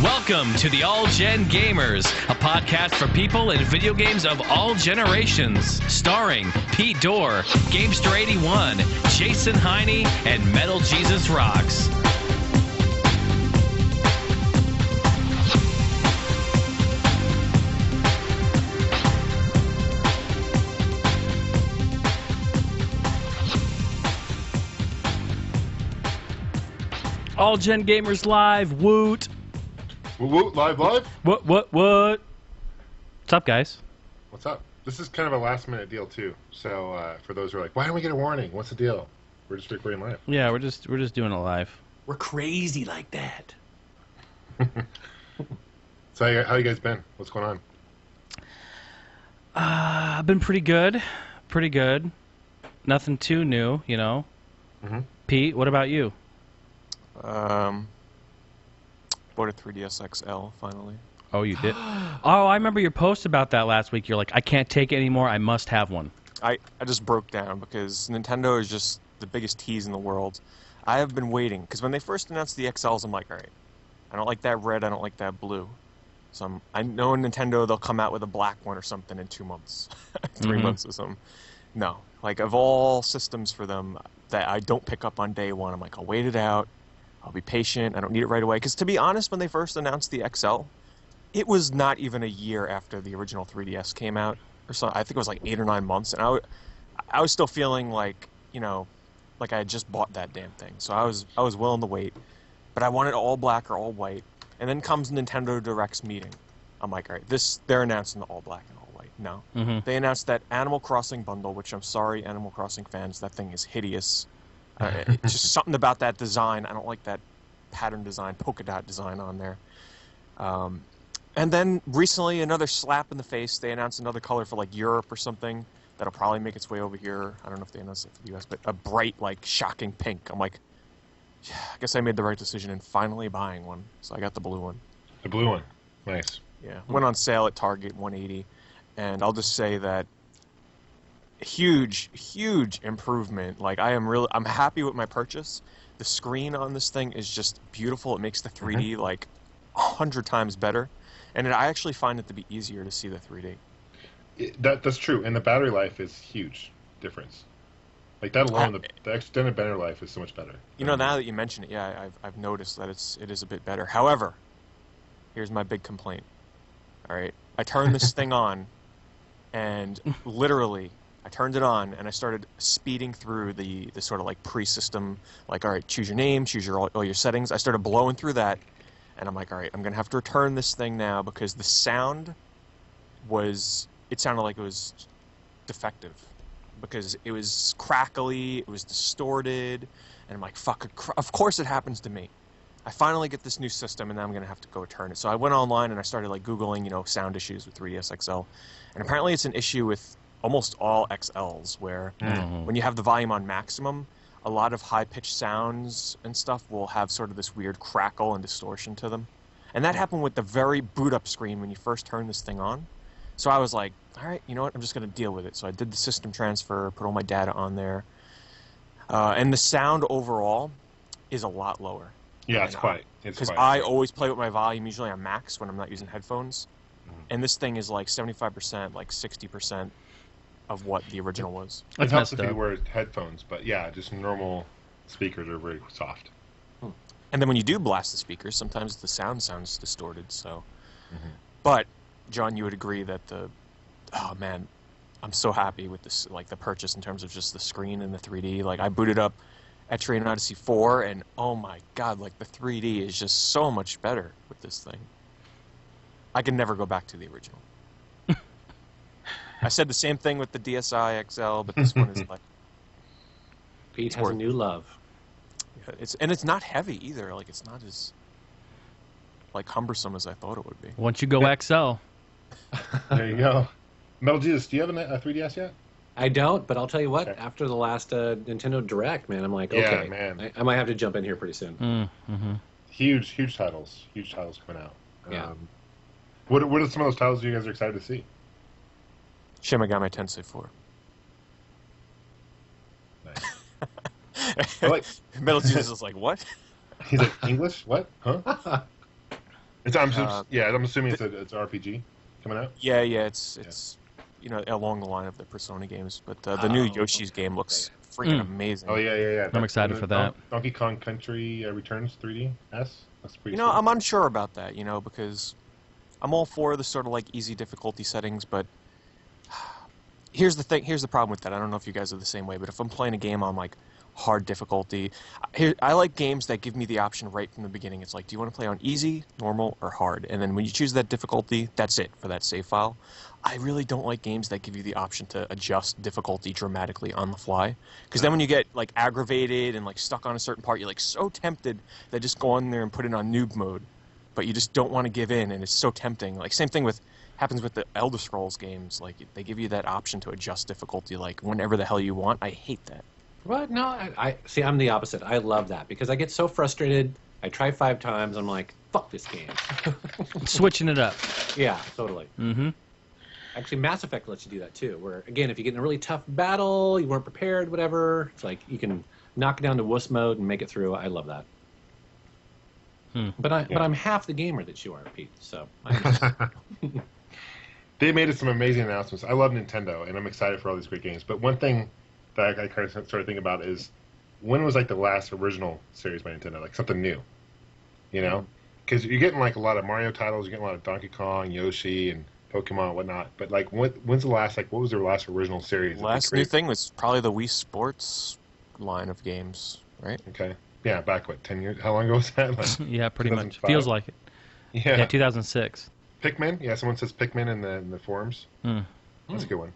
Welcome to the All Gen Gamers, a podcast for people in video games of all generations. Starring Pete Dorr, Gamester81, Jason Heine, and Metal Jesus Rocks. All Gen Gamers Live, woot! Woot, live? What? What's up, guys? What's up? This is kind of a last-minute deal, too. So, for those who are like, why don't we get a warning? What's the deal? We're just recording live. Yeah, we're just doing it live. We're crazy like that. So, how you guys been? What's going on? I've been pretty good. Pretty good. Nothing too new, you know. Mm-hmm. Pete, what about you? Bought a 3DS XL finally. Oh, you did? Oh, I remember your post about that last week. You're like, I can't take it anymore. I must have one. I just broke down because Nintendo is just the biggest tease in the world. I have been waiting because when they first announced the XLs, I'm like, all right, I don't like that red, I don't like that blue. So I know in Nintendo they'll come out with a black one or something in 2 months, 3 months or something. No, like of all systems for them that I don't pick up on day one, I'm like, I'll wait it out. I'll be patient. I don't need it right away. Because to be honest, when they first announced the XL, it was not even a year after the original 3DS came out. Or so. I think it was like 8 or 9 months. And I was still feeling like, you know, like I had just bought that damn thing. So I was willing to wait. But I wanted all black or all white. And then comes Nintendo Direct's meeting. I'm like, all right, they're announcing the all black and all white. No. Mm-hmm. They announced that Animal Crossing bundle, which I'm sorry, Animal Crossing fans, that thing is hideous. It's just something about that design. I don't like that pattern design, polka dot design on there. And then recently, another slap in the face. They announced another color for like Europe or something that'll probably make its way over here. I don't know if they announced it for the US, but a bright, like shocking pink. I'm like, yeah, I guess I made the right decision in finally buying one. So I got the blue one. The blue one. Nice. Yeah. Went on sale at Target, $180. And I'll just say that huge improvement. Like I'm happy with my purchase. The screen on this thing is just beautiful. It makes the 3D like 100 times better, and I actually find it to be easier to see the 3D. That's true, and the battery life is huge difference. Like that alone, the extended battery life is so much better. You know, now that you mention it, yeah, I've noticed that it is a bit better. However, here's my big complaint. All right, I turned this thing on, and literally, I turned it on and I started speeding through the sort of like pre-system, like, all right, choose your name, choose all your settings. I started blowing through that, and I'm like, all right, I'm going to have to return this thing now because the sound it sounded like it was defective because it was crackly, it was distorted, and I'm like, fuck, of course it happens to me. I finally get this new system, and then I'm going to have to go return it. So I went online and I started like Googling, you know, sound issues with 3DS XL, and apparently it's an issue with almost all XLs where when you have the volume on maximum, a lot of high-pitched sounds and stuff will have sort of this weird crackle and distortion to them. And that happened with the very boot-up screen when you first turn this thing on. So I was like, all right, you know what, I'm just going to deal with it. So I did the system transfer, put all my data on there. And the sound overall is a lot lower. Yeah, it's quite. Because I always play with my volume usually on max when I'm not using headphones. And this thing is like 75%, like 60%. Of what the original was. It helps if you wear headphones, but yeah, just normal speakers are very soft. And then when you do blast the speakers, sometimes the sound sounds distorted. So, but John, you would agree that oh man, I'm so happy with this, like the purchase in terms of just the screen and the 3D. Like I booted up Etrian Odyssey 4, and oh my god, like the 3D is just so much better with this thing. I can never go back to the original. I said the same thing with the DSi XL, but this one is like... Pete has a new love. Yeah, it's not heavy either. Like it's not as like cumbersome as I thought it would be. Once you go XL. There you go. Metal Jesus, do you have a 3DS yet? I don't, but I'll tell you what, after the last Nintendo Direct, man, I'm like, okay, yeah, man. I might have to jump in here pretty soon. Huge titles coming out. Yeah. What are some of those titles you guys are excited to see? Shin Megami Tensei 4. Nice. Metal Jesus is like, what? He's like, English? What? Huh? I'm assuming it's RPG coming out. Yeah, it's along the line of the Persona games, but the new Yoshi's game looks freaking amazing. Oh yeah. I'm excited for that. Donkey Kong Country Returns 3DS. That's pretty. I'm unsure about that. Because I'm all for the sort of like easy difficulty settings, but here's the thing. Here's the problem with that. I don't know if you guys are the same way, but if I'm playing a game on like hard difficulty, I like games that give me the option right from the beginning. It's like, do you want to play on easy, normal, or hard? And then when you choose that difficulty, that's it for that save file. I really don't like games that give you the option to adjust difficulty dramatically on the fly, because then when you get like aggravated and like stuck on a certain part, you're like so tempted that just go on there and put it on noob mode, but you just don't want to give in, and it's so tempting. Like same thing happens with the Elder Scrolls games. Like they give you that option to adjust difficulty like whenever the hell you want. I hate that. What? No, I see. I'm the opposite. I love that because I get so frustrated. I try 5 times. I'm like, fuck this game. Switching it up. Yeah, totally. Mm-hmm. Actually, Mass Effect lets you do that too. Where again, if you get in a really tough battle, you weren't prepared, whatever. It's like you can knock it down to wuss mode and make it through. I love that. But I'm half the gamer that you are, Pete. So. They made some amazing announcements. I love Nintendo, and I'm excited for all these great games. But one thing that I kind of started thinking about is when was like the last original series by Nintendo, like something new, Because you're getting like a lot of Mario titles, you're getting a lot of Donkey Kong, Yoshi, and Pokemon and whatnot. But like, when's the last what was their last original series? Last new thing was probably the Wii Sports line of games, right? Okay, yeah, back 10 years? How long ago was that? Like, yeah, pretty much. Feels like it. Yeah, 2006. Pikmin. Yeah, someone says Pikmin in the forums. That's a good one.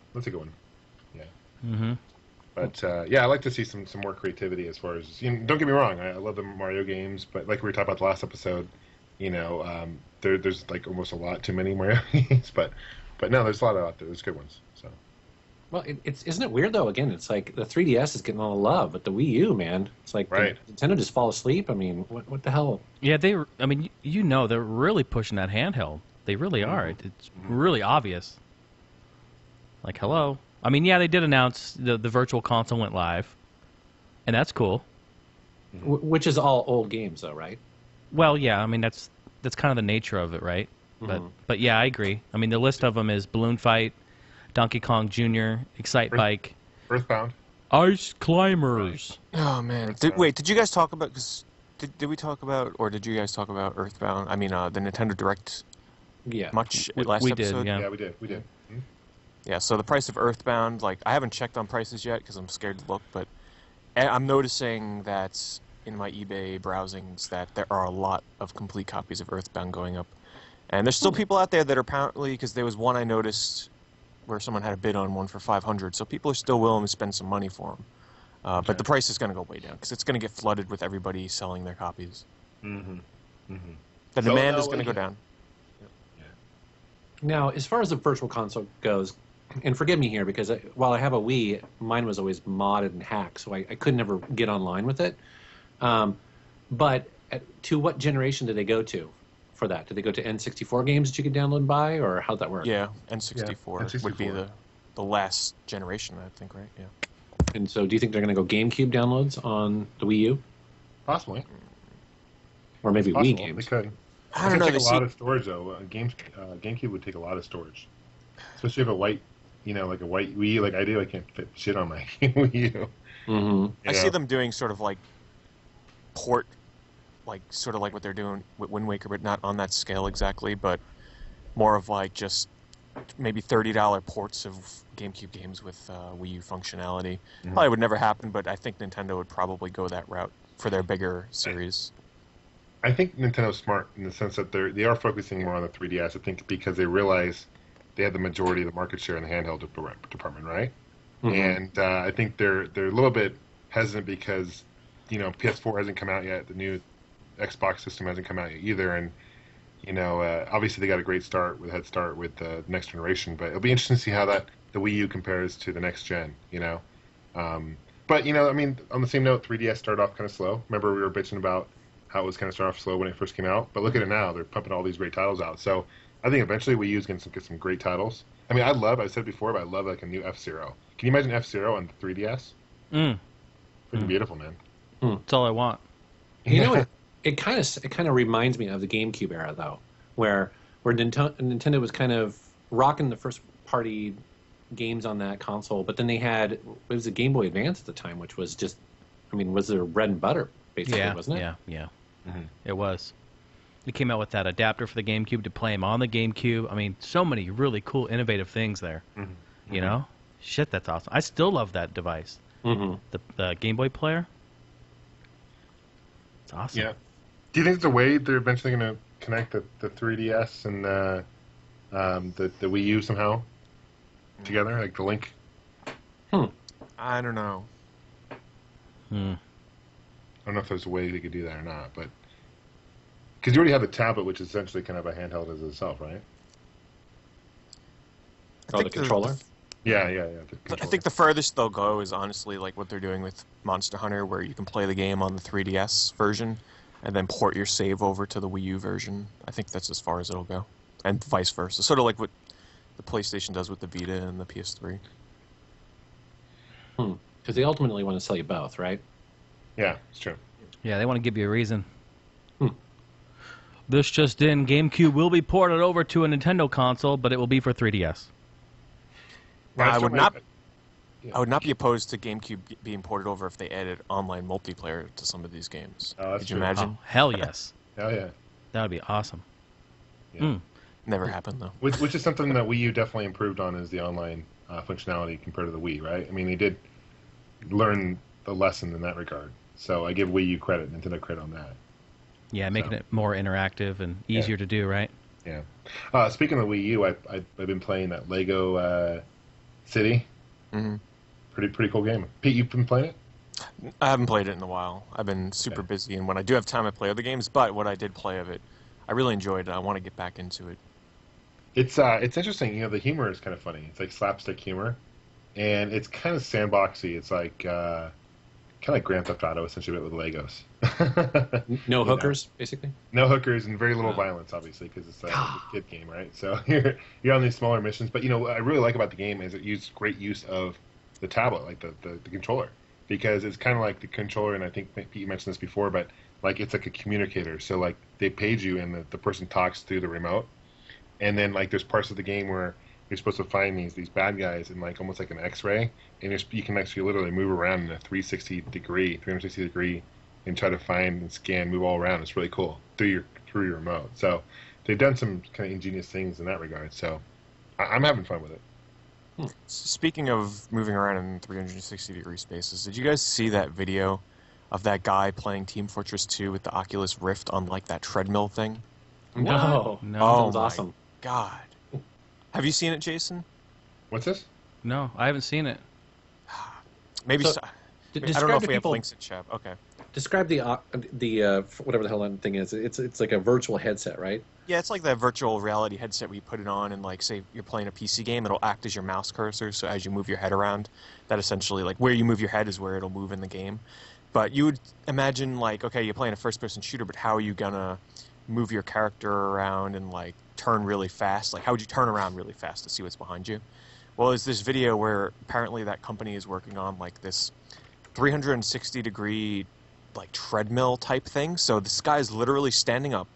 Yeah. Mm-hmm. But I like to see some more creativity as far as don't get me wrong, I love the Mario games, but like we were talking about the last episode, there's like almost a lot too many Mario games, but no, there's a lot out there. There's good ones. So. Well, isn't it weird though? Again, it's like the 3DS is getting all the love, but the Wii U, man, it's like Nintendo just fall asleep. I mean, what the hell? Yeah, they're really pushing that handheld. They really are. It's really obvious. Like, hello. I mean, yeah, they did announce the virtual console went live, and that's cool. Which is all old games, though, right? Well, yeah. I mean, that's kind of the nature of it, right? But yeah, I agree. I mean, the list of them is Balloon Fight, Donkey Kong Jr., Excite Bike, Earthbound, Ice Climbers. Oh man! Did you guys talk about? Did we talk about, or did you guys talk about Earthbound? I mean, the Nintendo Direct. Yeah. Much we last did, episode. yeah. Yeah, we did. Yeah, so the price of Earthbound, like, I haven't checked on prices yet because I'm scared to look, but I'm noticing that in my eBay browsings that there are a lot of complete copies of Earthbound going up. And there's still people out there that are apparently, because there was one I noticed where someone had a bid on one for $500, so people are still willing to spend some money for them. But the price is going to go way down because it's going to get flooded with everybody selling their copies. The demand is going to go down. Now, as far as the virtual console goes, and forgive me here because while I have a Wii, mine was always modded and hacked, so I could never get online with it. But to what generation did they go to for that? Did they go to N64 games that you could download and buy, or how'd that work? Yeah, N64 would be the last generation, I think, right? Yeah. And so do you think they're going to go GameCube downloads on the Wii U? Possibly. Or maybe Wii games? They could. I don't know. Take a lot of storage though. GameCube would take a lot of storage, especially if a white, like a white Wii, like I do. I can't fit shit on my Wii U. I see them doing sort of like port, like sort of like what they're doing with Wind Waker, but not on that scale exactly, but more of like just maybe $30 ports of GameCube games with Wii U functionality. Probably would never happen, but I think Nintendo would probably go that route for their bigger series. I think Nintendo's smart in the sense that they are focusing more on the 3DS. I think because they realize they have the majority of the market share in the handheld department, right? And I think they're a little bit hesitant because PS4 hasn't come out yet. The new Xbox system hasn't come out yet either, and obviously they got a great head start with the next generation. But it'll be interesting to see how the Wii U compares to the next gen. But I mean, on the same note, 3DS started off kind of slow. Remember we were bitching about how it was kind of start off slow when it first came out, but look at it now. They're pumping all these great titles out. So I think eventually Wii U is going to get some great titles. I mean, I've said it before, but I love like a new F-Zero. Can you imagine F-Zero on the 3DS? Pretty beautiful, man. That's all I want. You know what? It kind of reminds me of the GameCube era, though. where Nintendo was kind of rocking the first party games on that console, but then they had, it was a Game Boy Advance at the time, which was just, I mean, was their bread and butter basically, wasn't it? Yeah. Mm-hmm. It was. It came out with that adapter for the GameCube to play them on the GameCube. I mean, so many really cool, innovative things there. Mm-hmm. You know? Shit, that's awesome. I still love that device. Mm-hmm. The Game Boy player. It's awesome. Yeah. Do you think there's a way they're eventually going to connect the 3DS and the Wii U somehow together, like the link? I don't know. I don't know if there's a way they could do that or not, but because you already have the tablet, which is essentially kind of a handheld as itself, right? The controller? Yeah. I think the furthest they'll go is honestly like what they're doing with Monster Hunter, where you can play the game on the 3DS version and then port your save over to the Wii U version. I think that's as far as it'll go, and vice versa. Sort of like what the PlayStation does with the Vita and the PS3. Because they ultimately want to sell you both, right? Yeah, it's true. Yeah, they want to give you a reason. This just in, GameCube will be ported over to a Nintendo console, but it will be for 3DS. I would not be opposed to GameCube being ported over if they added online multiplayer to some of these games. Oh, that's Could you true. imagine? Oh, hell yes. Hell yeah. That would be awesome. Yeah. Never happened though. Which is something that Wii U definitely improved on, is the online functionality compared to the Wii, right? I mean, they did learn the lesson in that regard. So I give Wii U credit, Nintendo credit on that. Yeah, making it more interactive and easier to do, right? Yeah. Speaking of Wii U, I've been playing that Lego City. Mm-hmm. Pretty cool game. Pete, you've been playing it? I haven't played it in a while. I've been super busy, and when I do have time, I play other games. But what I did play of it, I really enjoyed it. I want to get back into it. It's interesting. You know, the humor is kind of funny. It's like slapstick humor, and it's kind of sandboxy. It's like kind of like Grand Theft Auto, essentially, but with Legos. No hookers, basically. No hookers and very little violence, obviously, because it's a kid game, right? So you're on these smaller missions. But you know, what I really like about the game is it used great use of the tablet, like the controller, because it's kind of like the controller. And I think Pete, you mentioned this before, but like it's like a communicator. So like they page you, and the person talks through the remote, and then like there's parts of the game where you're supposed to find these bad guys in like almost like an X-ray, and you can actually literally move around in a 360 degree, and try to find and scan, move all around. It's really cool through your remote. So they've done some kind of ingenious things in that regard. So I'm having fun with it. Speaking of moving around in 360 degree spaces, did you guys see that video of that guy playing Team Fortress 2 with the Oculus Rift on like that treadmill thing? No. No. Sounds my awesome. God. Have you seen it, Jason? What's this? No, I haven't seen it. Maybe. So, I don't know describe if to we have people- links in chat. Okay. Describe the whatever the hell that thing is. It's like a virtual headset, right? Yeah, it's like that virtual reality headset where you put it on and, like, say you're playing a PC game, it'll act as your mouse cursor, so as you move your head around, that essentially, like, where you move your head is where it'll move in the game. But you would imagine, like, okay, you're playing a first-person shooter, but how are you gonna move your character around and, like, turn really fast? Like, how would you turn around really fast to see what's behind you? Well, there's this video where apparently that company is working on, like, this 360-degree, like, treadmill type thing. So this guy's literally standing up,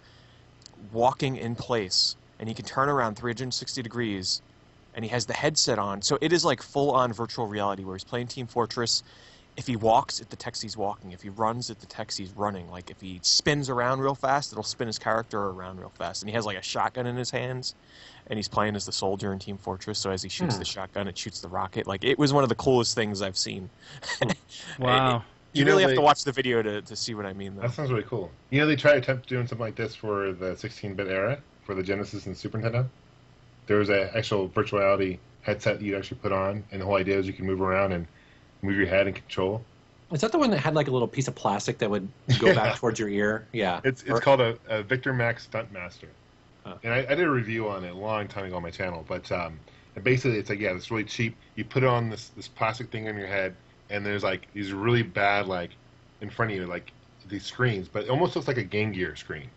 walking in place, and he can turn around 360 degrees, and he has the headset on. So it is like full-on virtual reality where he's playing Team Fortress. If he walks, it detects he's walking. If he runs, it detects he's running. Like, if he spins around real fast, it'll spin his character around real fast. And he has, like, a shotgun in his hands, and he's playing as the soldier in Team Fortress. So as he shoots the shotgun, it shoots the rocket. Like, it was one of the coolest things I've seen. Wow. You really have to watch the video to see what I mean, though. That sounds really cool. You know, they tried to attempt doing something like this for the 16-bit era, for the Genesis and Super Nintendo. There was an actual virtual reality headset you'd actually put on, and the whole idea is you can move around and move your head and control. Is that the one that had like a little piece of plastic that would go back towards your ear? Yeah. It's called a Victor Max Stuntmaster. Huh. And I did a review on it a long time ago on my channel, but basically it's like, yeah, it's really cheap. You put on this plastic thing on your head, and there's like these really bad, like, in front of you, like these screens, but it almost looks like a Game Gear screen.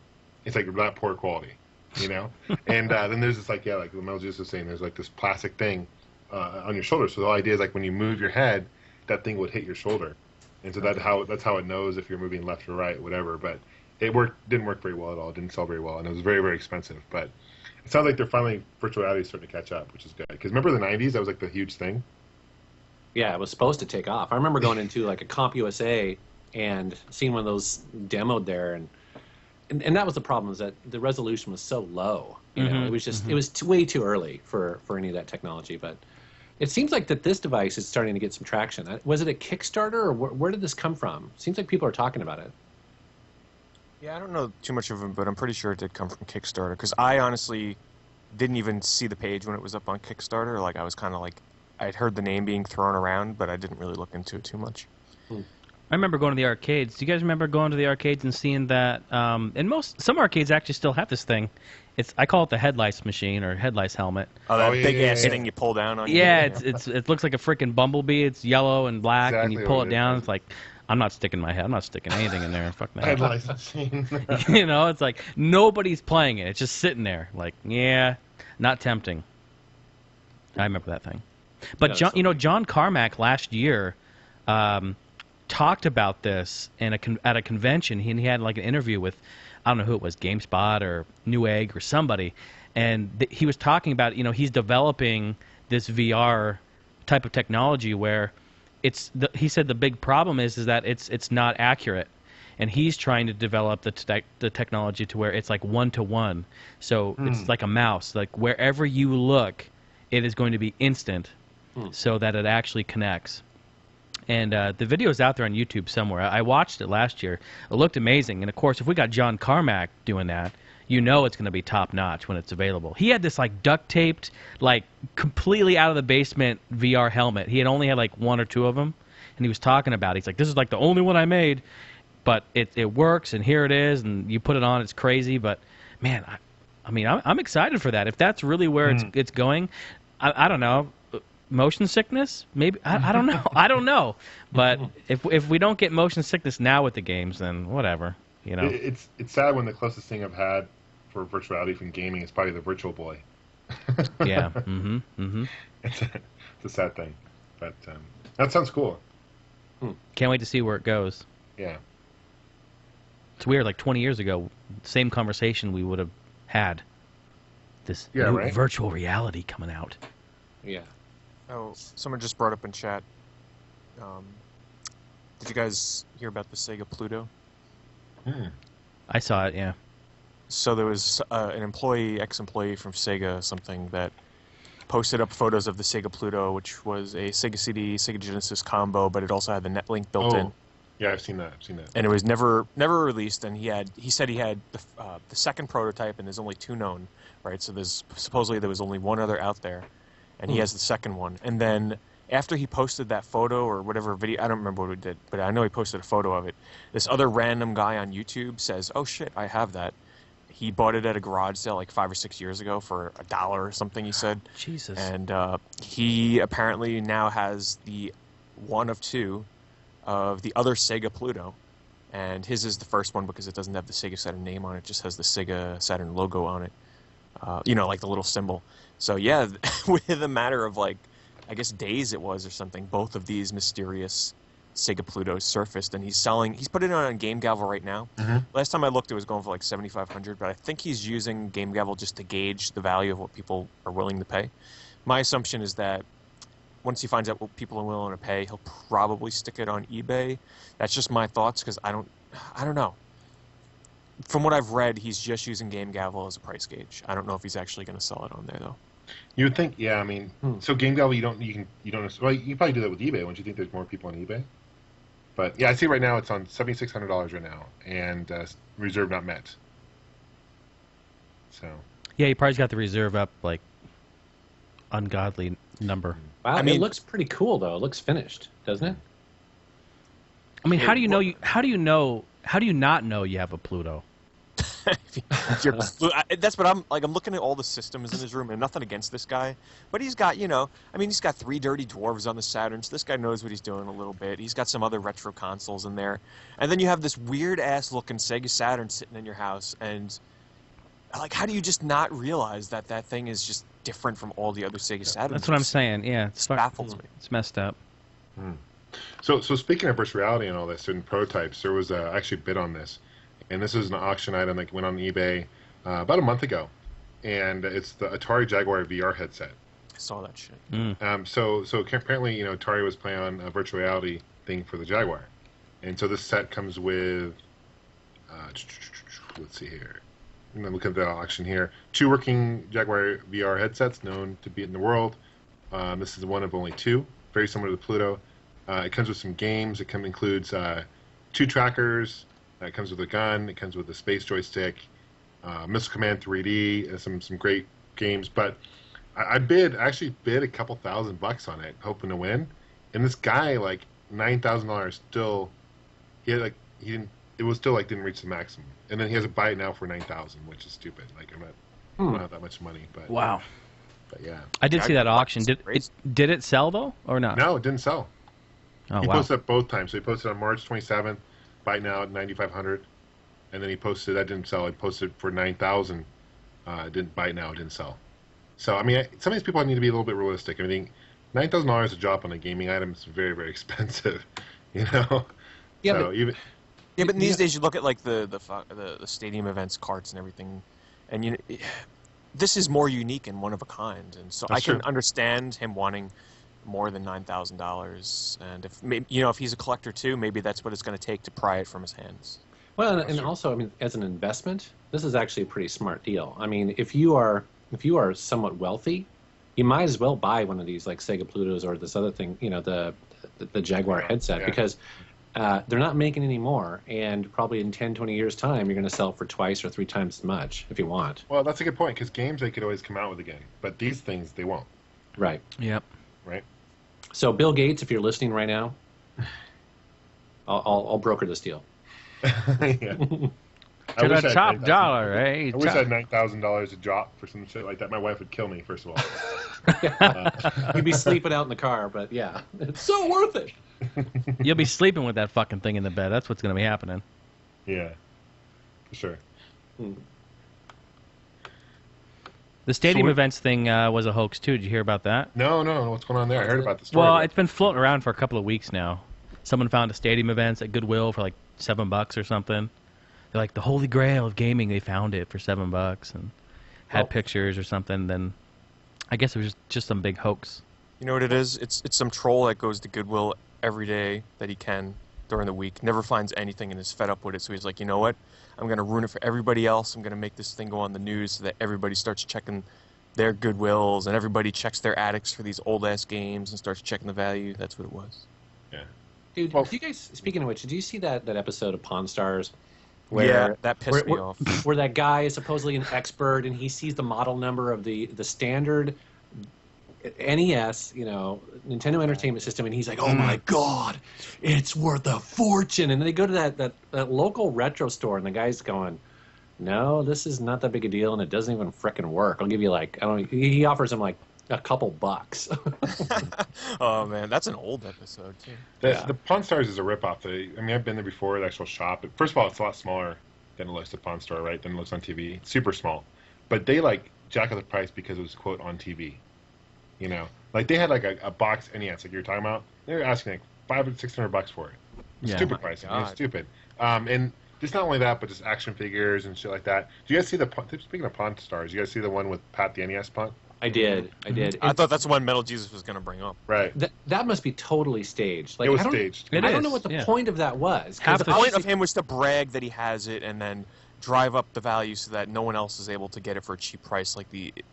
It's like that poor quality, you know? And then there's this, like, yeah, like Mel just was saying, there's like this plastic thing on your shoulder. So the idea is like when you move your head, that thing would hit your shoulder. And so that's how it knows if you're moving left or right, whatever. But didn't work very well at all. It didn't sell very well, and it was very, very expensive. But it sounds like they're finally virtual reality is starting to catch up, which is good. Because remember the '90s? That was like the huge thing. Yeah, it was supposed to take off. I remember going into like a Comp USA and seeing one of those demoed there, and that was the problem, is that the resolution was so low. You know, it was just it was way too early for any of that technology. But it seems like that this device is starting to get some traction. Was it a Kickstarter, or where did this come from? Seems like people are talking about it. Yeah, I don't know too much of it, but I'm pretty sure it did come from Kickstarter, because I honestly didn't even see the page when it was up on Kickstarter. Like, I was kind of like, I'd heard the name being thrown around, but I didn't really look into it too much. I remember going to the arcades. Do you guys remember going to the arcades and seeing that? And some arcades actually still have this thing. I call it the Headlights machine or Headlights Helmet. Oh, that big ass thing you pull down on. Yeah, it looks like a freaking bumblebee. It's yellow and black, and you pull it down. It's like, I'm not sticking my head. I'm not sticking anything in there. Fuck that. Headlights machine. You know, it's like nobody's playing it. It's just sitting there. Like, yeah, not tempting. I remember that thing. But John Carmack last year talked about this at a convention. He had like an interview with, I don't know who it was, GameSpot or Newegg or somebody, and he was talking about, he's developing this VR type of technology where he said the big problem is that it's not accurate, and he's trying to develop the technology to where it's like 1-to-1, so it's like a mouse, like wherever you look, it is going to be instant, so that it actually connects. And the video is out there on YouTube somewhere. I watched it last year. It looked amazing. And, of course, if we got John Carmack doing that, it's going to be top-notch when it's available. He had this, like, duct-taped, like, completely out-of-the-basement VR helmet. He had only had, like, one or two of them. And he was talking about it. He's like, this is, like, the only one I made. But it works, and here it is. And you put it on, it's crazy. But, man, I'm excited for that. If that's really where it's going, I don't know. Motion sickness? Maybe. I don't know. I don't know. But if we don't get motion sickness now with the games, then whatever. It's sad when the closest thing I've had for virtuality from gaming is probably the Virtual Boy. Yeah. It's a sad thing, but that sounds cool. Can't wait to see where it goes. Yeah. It's weird. Like 20 years ago, same conversation we would have had. This new virtual reality coming out. Yeah. Oh, someone just brought up in chat. Did you guys hear about the Sega Pluto? I saw it, yeah. So there was an ex-employee from Sega, something, that posted up photos of the Sega Pluto, which was a Sega CD, Sega Genesis combo, but it also had the Netlink built in. Yeah, I've seen that. And it was never released. And he said he had the second prototype, and there's only two known, right? So supposedly there was only one other out there. And he has the second one. And then after he posted that photo or whatever video, I don't remember what he did, but I know he posted a photo of it. This other random guy on YouTube says, oh shit, I have that. He bought it at a garage sale like 5 or 6 years ago for $1 or something, he said. Jesus. And he apparently now has the one of two of the other Sega Pluto. And his is the first one because it doesn't have the Sega Saturn name on it, it just has the Sega Saturn logo on it. Like the little symbol. So yeah, within a matter of like, I guess days it was or something, both of these mysterious Sega Plutos surfaced, and he's put it on Game Gavel right now. Last time I looked, it was going for like $7,500, but I think he's using Game Gavel just to gauge the value of what people are willing to pay. My assumption is that once he finds out what people are willing to pay, he'll probably stick it on eBay. That's just my thoughts, because I don't know. From what I've read, he's just using Game Gavel as a price gauge. I don't know if he's actually going to sell it on there, though. You would think, yeah. I mean, so Game Gavel, you don't. Well, you probably do that with eBay. Don't you think there's more people on eBay? But yeah, I see right now it's on $7,600 right now, and reserve not met. So. Yeah, he probably's got the reserve up like ungodly number. Wow, I mean, it looks pretty cool though. It looks finished, doesn't it? I mean, how do you not know you have a Pluto? That's what I'm looking at all the systems in his room, and nothing against this guy, but he's got, he's got 3 Dirty Dwarves on the Saturn, so this guy knows what he's doing a little bit. He's got some other retro consoles in there, and then you have this weird ass looking Sega Saturn sitting in your house, and like, how do you just not realize that thing is just different from all the other Sega Saturns? That's what I'm saying. Yeah, it baffles me. It's messed up. So speaking of virtual reality and all this, certain prototypes, there was actually a bid on this. and this is an auction item that went on eBay about a month ago, and it's the Atari Jaguar VR headset. I saw that shit. So apparently, Atari was playing on a virtual reality thing for the Jaguar, and so this set comes with, let's see here, I'm gonna look at the auction here. 2 working Jaguar VR headsets known to be in the world. This is one of only 2, very similar to the Pluto. It comes with some games. It includes 2 trackers. It comes with a gun. It comes with a space joystick, Missile Command 3D, some great games. But I actually bid a couple $1,000 on it, hoping to win. And this guy, like $9,000, still, it was still like didn't reach the maximum. And then he has a buy it now for $9,000, which is stupid. Like I don't have that much money, but Wow. But yeah, I did see that auction. Did it sell though, or not? No, it didn't sell. Oh, He wow. posted up both times. So he posted on March 27th, buy it now at 9,500, and then he posted that didn't sell. He posted for 9,000. Didn't buy it now. It didn't sell. So I mean, some of these people need to be a little bit realistic. I mean, $9,000 a drop on a gaming item is very, very expensive. Yeah, So but- But these days you look at like the stadium events carts and everything, and this is more unique and one of a kind, and so That's I can true. understand him wanting more than $9,000, and if he's a collector too, maybe that's what it's going to take to pry it from his hands. Well, and also, I mean, as an investment, this is actually a pretty smart deal. I mean, if you are somewhat wealthy, you might as well buy one of these like Sega Plutos or this other thing, the Jaguar headset, yeah. because they're not making any more, and probably in 10, 20 years' time, you're going to sell for twice or 3 times as much if you want. Well, that's a good point because games they could always come out with again, but these things they won't. Right. Yep. Right? So, Bill Gates, if you're listening right now, I'll broker this deal. Yeah. To the I had top $9,000 dollar, eh? I wish I had $9,000 to drop for some shit like that. My wife would kill me, first of all. You'd be sleeping out in the car, but yeah, it's so worth it. You'll be sleeping with that fucking thing in the bed. That's what's going to be happening. Yeah, for sure. The stadium So events thing was a hoax too. Did you hear about that? No, what's going on there? I heard about the story. Well, but- it's been floating around for a couple of weeks now. Someone found a stadium events at Goodwill for like $7 or something. They're like the holy grail of gaming. They found it for $7 and had pictures or something. Then I guess it was just some big hoax. You know what it is? It's some troll that goes to Goodwill every day that he can during the week, never finds anything and is fed up with it. So he's like, you know what? I'm going to ruin it for everybody else. I'm going to make this thing go on the news so that everybody starts checking their Goodwills and everybody checks their attics for these old-ass games and starts checking the value. That's what it was. Yeah. Dude, Well- did you guys, speaking of which, did you see that episode of Pawn Stars? Yeah, that pissed me off. Where that guy is supposedly an expert and he sees the model number of the standard NES, Nintendo Entertainment System, and he's like, "Oh my God, it's worth a fortune!" And then they go to that local retro store, and the guy's going, "No, this is not that big a deal, and it doesn't even frickin' work. I'll give you he offers him like a couple bucks." Oh man, that's an old episode too. The Pawn Stars is a ripoff. I've been there before, the actual shop. First of all, it's a lot smaller than it looks at Pawn Store, right? Than it looks on TV. It's super small. But they jack up the price because it was, quote, on TV. Like they had a box NES, like you were talking about. They were asking like $500 or $600 for it. Yeah. Stupid Oh my price. I mean, it's God. stupid. And just not only that, but just action figures and shit like that. Do you guys see speaking of Pawn Stars, you guys see the one with Pat the NES Pawn? I did. I thought that's the one Metal Jesus was going to bring up. Right. That must be totally staged. Like, It was I don't, staged. It I don't is, know what the yeah. point of that was. 'cause Half The the point obviously- of him was to brag that he has it and then drive up the value so that no one else is able to get it for a cheap price. Like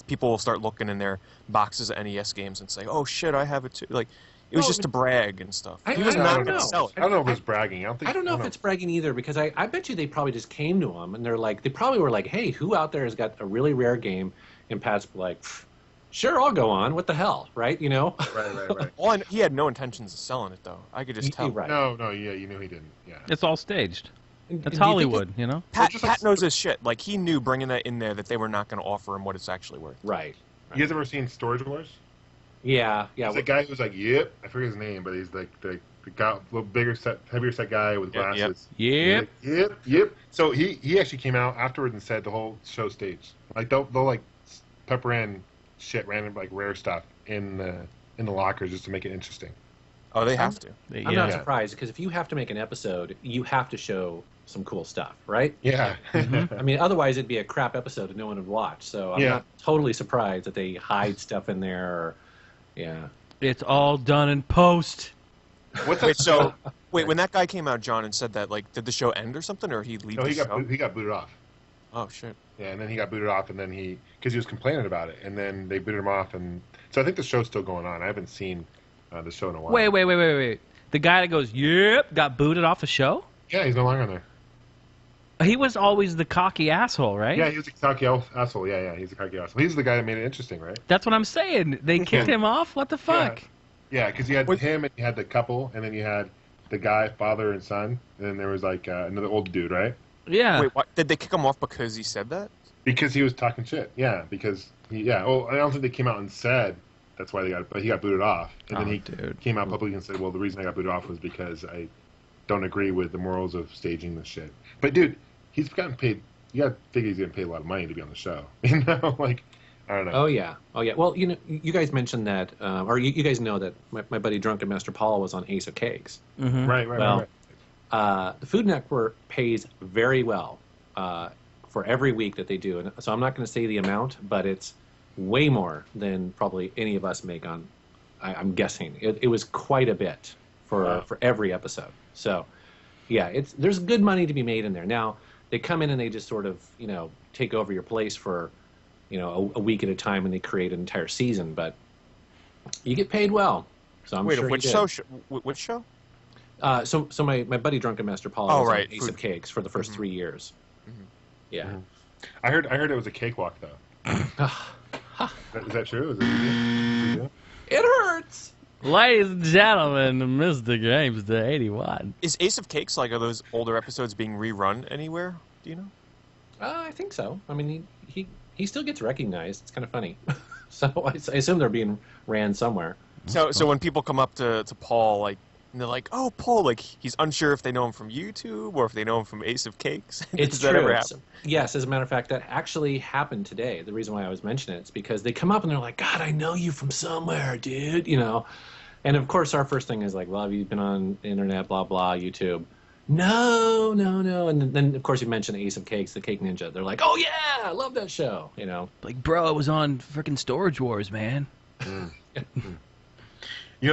people will start looking in their boxes of NES games and say, "Oh shit, I have it too." Like it was No, just to brag and stuff. I He was don't not know. going to sell it. I don't know if it's bragging. I don't know if it's bragging either, because I bet you they probably just came to him and they probably were like, "Hey, who out there has got a really rare game?" And Pat's like, "Sure, I'll go on. What the hell?" Right? Right. He had no intentions of selling it though. I could just tell. Right. No, yeah, you knew he didn't. Yeah. It's all staged. And That's do you think Hollywood, Pat, just like- Pat knows his shit. Like he knew bringing that in there that they were not going to offer him what it's actually worth. Right. You guys ever seen Storage Wars? Yeah. There's a guy who's like, yep, I forget his name, but he's like the guy, a little bigger set, heavier set guy with Yep, glasses. Yep. Yep. So he actually came out afterwards and said the whole show staged. Like they'll like pepper in shit, random like rare stuff in the lockers just to make it interesting. Oh, they have to. I'm not surprised, because if you have to make an episode, you have to show some cool stuff, right? Yeah. I mean, otherwise it'd be a crap episode and no one would watch. So I'm not totally surprised that they hide stuff in there. Or, yeah. It's all done in post. Wait, when that guy came out, John, and said that, like, did the show end or something, or he leave the show? He got booted off. Oh shit. Yeah, and then he got booted off, and then because he was complaining about it, and then they booted him off, and so I think the show's still going on. I haven't seen the show in a while. Wait. The guy that goes, yep, got booted off the show? Yeah, he's no longer on there. He was always the cocky asshole, right? Yeah, he was a cocky asshole. Yeah, he's a cocky asshole. He's the guy that made it interesting, right? That's what I'm saying. They kicked him off? What the fuck? Yeah, because you had him, and you had the couple, and then you had the guy, father and son, and then there was like another old dude, right? Yeah. Wait, what? Did they kick him off because he said that? Because he was talking shit. Yeah, because well, I don't think they came out and said that's why but he got booted off, and then he came out publicly and said, well, the reason I got booted off was because I don't agree with the morals of staging this shit. But dude, he's gotten paid. You got to figure he's getting paid a lot of money to be on the show. You know, like, I don't know. Oh yeah. Well, you know, you guys mentioned that, or you guys know that my buddy Drunken Master Paul was on Ace of Cakes. Mm-hmm. Right. The Food Network pays very well for every week that they do, and so I'm not going to say the amount, but it's way more than probably any of us make on. I'm guessing it was quite a bit for every episode. So, yeah, there's good money to be made in there. Now they come in and they just sort of take over your place for a week at a time, and they create an entire season, but you get paid well. So I'm sure. Which show? Which show? So my buddy Drunken Master Paul was on Ace of Cakes for the first 3 years. Mm-hmm. Yeah. Mm-hmm. I heard it was a cakewalk though. Is that true? Is it easy? It hurts. Ladies and gentlemen, Mr. Games Day 81. Is Ace of Cakes like, are those older episodes being rerun anywhere? Do you know? I think so. I mean, he still gets recognized. It's kind of funny. So I assume they're being ran somewhere. So when people come up to Paul, like, and they're like, "Oh, Paul," like he's unsure if they know him from YouTube or if they know him from Ace of Cakes. It's true. That ever happen? Yes, as a matter of fact, that actually happened today. The reason why I was mentioning it is because they come up and they're like, "God, I know you from somewhere, dude," And of course, our first thing is like, "Well, have you been on the internet? Blah blah, YouTube." No. And then of course you mentioned Ace of Cakes, the Cake Ninja. They're like, "Oh yeah, I love that show." Like, bro, it was on freaking Storage Wars, man.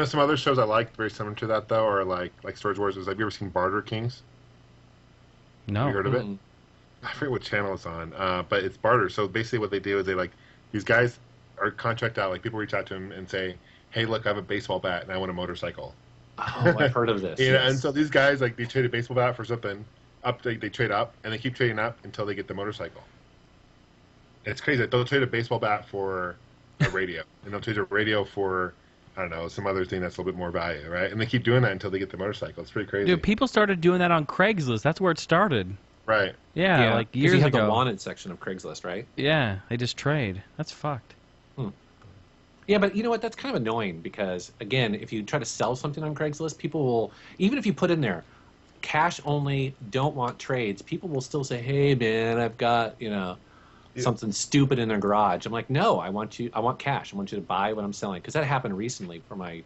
Some other shows I like very similar to that though, or like Storage Wars. Have you ever seen Barter Kings? No. Have you heard of it? I forget what channel it's on, but it's barter. So basically, what they do is these guys are contract out. Like people reach out to them and say, "Hey, look, I have a baseball bat and I want a motorcycle." Oh, I've heard of this. Yes. And so these guys they trade a baseball bat for something. They trade up and they keep trading up until they get the motorcycle. And it's crazy. They'll trade a baseball bat for a radio, and they'll trade a radio for, I don't know, some other thing that's a little bit more value, right? And they keep doing that until they get the motorcycle. It's pretty crazy. Dude, people started doing that on Craigslist. That's where it started. Right. Yeah, like years ago. You have ago. the wanted section of Craigslist, right? Yeah, they just trade. That's fucked. Yeah, but you know what? That's kind of annoying because, again, if you try to sell something on Craigslist, people will, even if you put in there, cash only, don't want trades, people will still say, "Hey, man, I've got, something stupid in their garage." I'm like, "No, I want cash. I want you to buy what I'm selling." Because that happened recently for my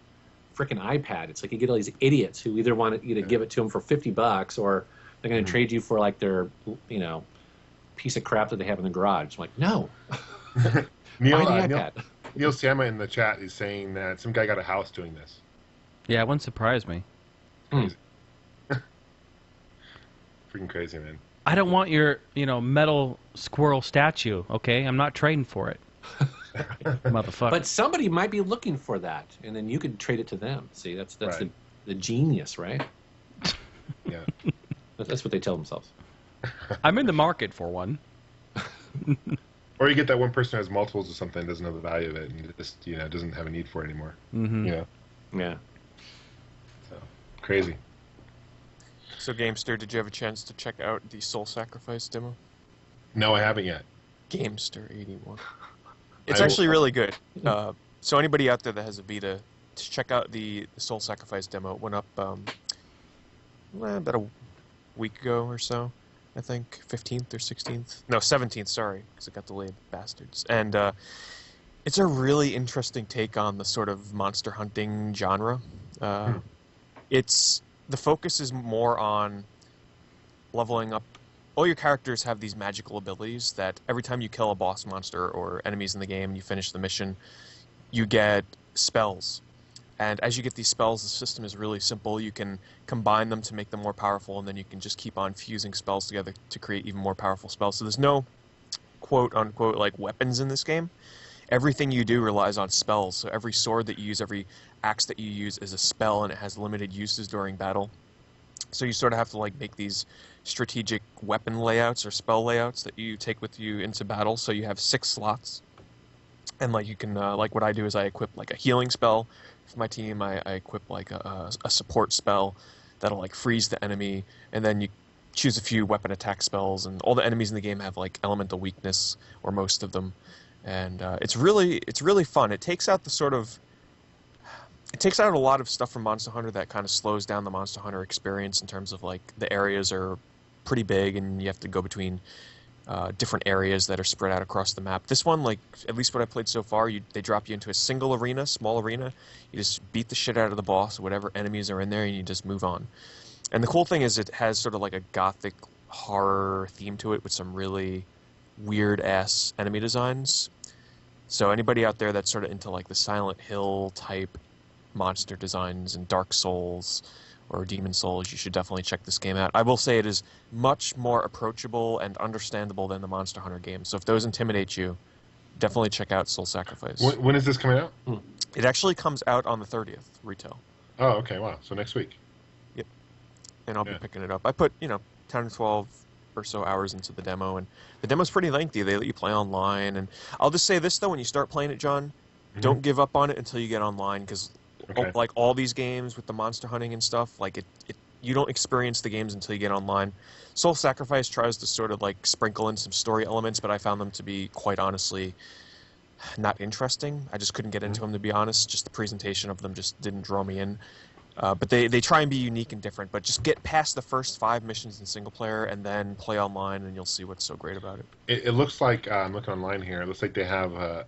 freaking iPad. It's like you get all these idiots who either want you to give it to them for $50 or they're going to trade you for like their, piece of crap that they have in the garage. I'm like, "No." Neil Sama in the chat is saying that some guy got a house doing this. Yeah, it wouldn't surprise me. Crazy. Freaking crazy, man. I don't want your, metal squirrel statue, okay? I'm not trading for it. Motherfucker. But somebody might be looking for that, and then you could trade it to them. See, that's right. the genius, right? Yeah. That's what they tell themselves. I'm in the market for one. Or you get that one person who has multiples of something, doesn't know the value of it, and just doesn't have a need for it anymore. Mm-hmm. Yeah. So crazy. So, Gamester, did you have a chance to check out the Soul Sacrifice demo? No, I haven't yet. Gamester81. It's actually really good. So anybody out there that has a Vita, to check out the Soul Sacrifice demo. It went up about a week ago or so. I think 15th or 16th. No, 17th, sorry, because it got delayed, bastards. And it's a really interesting take on the sort of monster hunting genre. The focus is more on leveling up. All your characters have these magical abilities that every time you kill a boss monster or enemies in the game, you finish the mission, you get spells. And as you get these spells, the system is really simple. You can combine them to make them more powerful, and then you can just keep on fusing spells together to create even more powerful spells. So there's no quote-unquote like weapons in this game. Everything you do relies on spells. So every sword that you use, every axe that you use is a spell, and it has limited uses during battle. So you sort of have to like make these strategic weapon layouts or spell layouts that you take with you into battle. So you have 6 slots, and like you can like what I do is I equip like a healing spell for my team. I equip like a support spell that'll like freeze the enemy, and then you choose a few weapon attack spells. And all the enemies in the game have like elemental weakness, or most of them, and it's really fun. It takes out a lot of stuff from Monster Hunter that kind of slows down the Monster Hunter experience in terms of like the areas are pretty big and you have to go between different areas that are spread out across the map. This one, like at least what I played so far, they drop you into a single arena, small arena. You just beat the shit out of the boss, whatever enemies are in there, and you just move on. And the cool thing is it has sort of like a gothic horror theme to it with some really weird ass enemy designs. So anybody out there that's sort of into like the Silent Hill type monster designs and Dark Souls or Demon Souls, you should definitely check this game out. I will say it is much more approachable and understandable than the Monster Hunter games. So if those intimidate you, definitely check out Soul Sacrifice. When is this coming out? It actually comes out on the 30th, retail. Oh, okay, wow. So next week. Yep. And I'll be picking it up. I put, 10 or 12 or so hours into the demo, and the demo's pretty lengthy. They let you play online. And I'll just say this, though, when you start playing it, John, don't give up on it until you get online, because like all these games with the monster hunting and stuff, like you don't experience the games until you get online. Soul Sacrifice tries to sort of like sprinkle in some story elements, but I found them to be quite honestly not interesting. I just couldn't get into them, to be honest. Just the presentation of them just didn't draw me in. But they try and be unique and different, but just get past the first 5 missions in single player and then play online, and you'll see what's so great about it. It looks like, I'm looking online here, it looks like they have a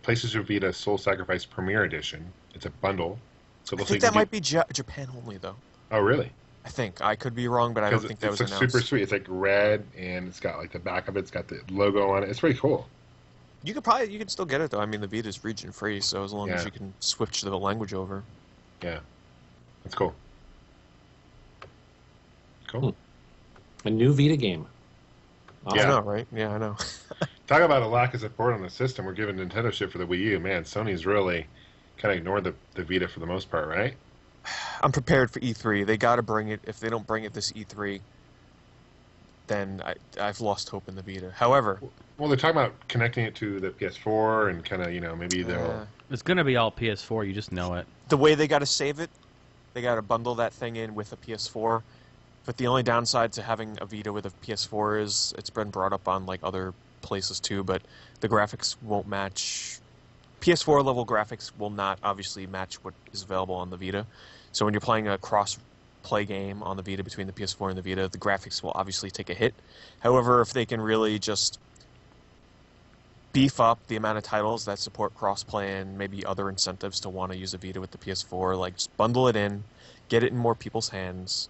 PlayStation Vita Soul Sacrifice Premier Edition. It's a bundle. So I think that might be Japan only, though. Oh, really? I think. I could be wrong, but I don't think that was announced. It's super sweet. It's like red, and it's got like the back of it's got the logo on it. It's pretty cool. You can still get it, though. I mean, the Vita's region free, so as long as you can switch the language over. Yeah. That's cool. Cool. A new Vita game. Awesome. I know, right? Yeah, I know. Talk about a lack of support on the system. We're giving Nintendo shit for the Wii U. Man, Sony's really kind of ignored the Vita for the most part, right? I'm prepared for E3. They got to bring it. If they don't bring it this E3, then I've lost hope in the Vita. However... Well, they're talking about connecting it to the PS4 and kind of, maybe they'll... It's going to be all PS4. You just know it. The way they got to save it, they got to bundle that thing in with a PS4. But the only downside to having a Vita with a PS4 is it's been brought up on like other places too, but the graphics won't match. PS4 level graphics will not obviously match what is available on the Vita. So when you're playing a cross-play game on the Vita between the PS4 and the Vita, the graphics will obviously take a hit. However, if they can really just beef up the amount of titles that support cross-play and maybe other incentives to want to use a Vita with the PS4, like just bundle it in, get it in more people's hands.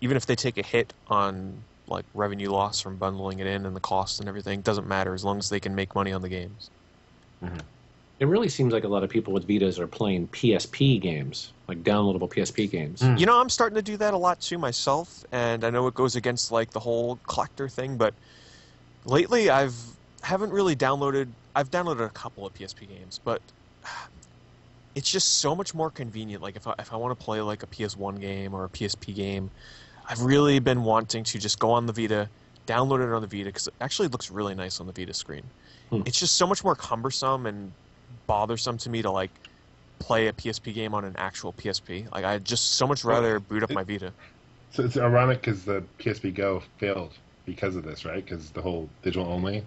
Even if they take a hit on like revenue loss from bundling it in and the cost and everything, doesn't matter as long as they can make money on the games. Mm-hmm. It really seems like a lot of people with Vitas are playing PSP games, like downloadable PSP games. I'm starting to do that a lot too myself, and I know it goes against like the whole collector thing, but lately I've downloaded a couple of PSP games, but it's just so much more convenient. Like if I want to play like a PS1 game or a PSP game, I've really been wanting to just go on the Vita, download it on the Vita, because it actually looks really nice on the Vita screen. It's just so much more cumbersome and bothersome to me to like play a PSP game on an actual PSP. Like I'd just so much rather boot up my Vita. So it's ironic because the PSP Go failed because of this, right? Because the whole digital only.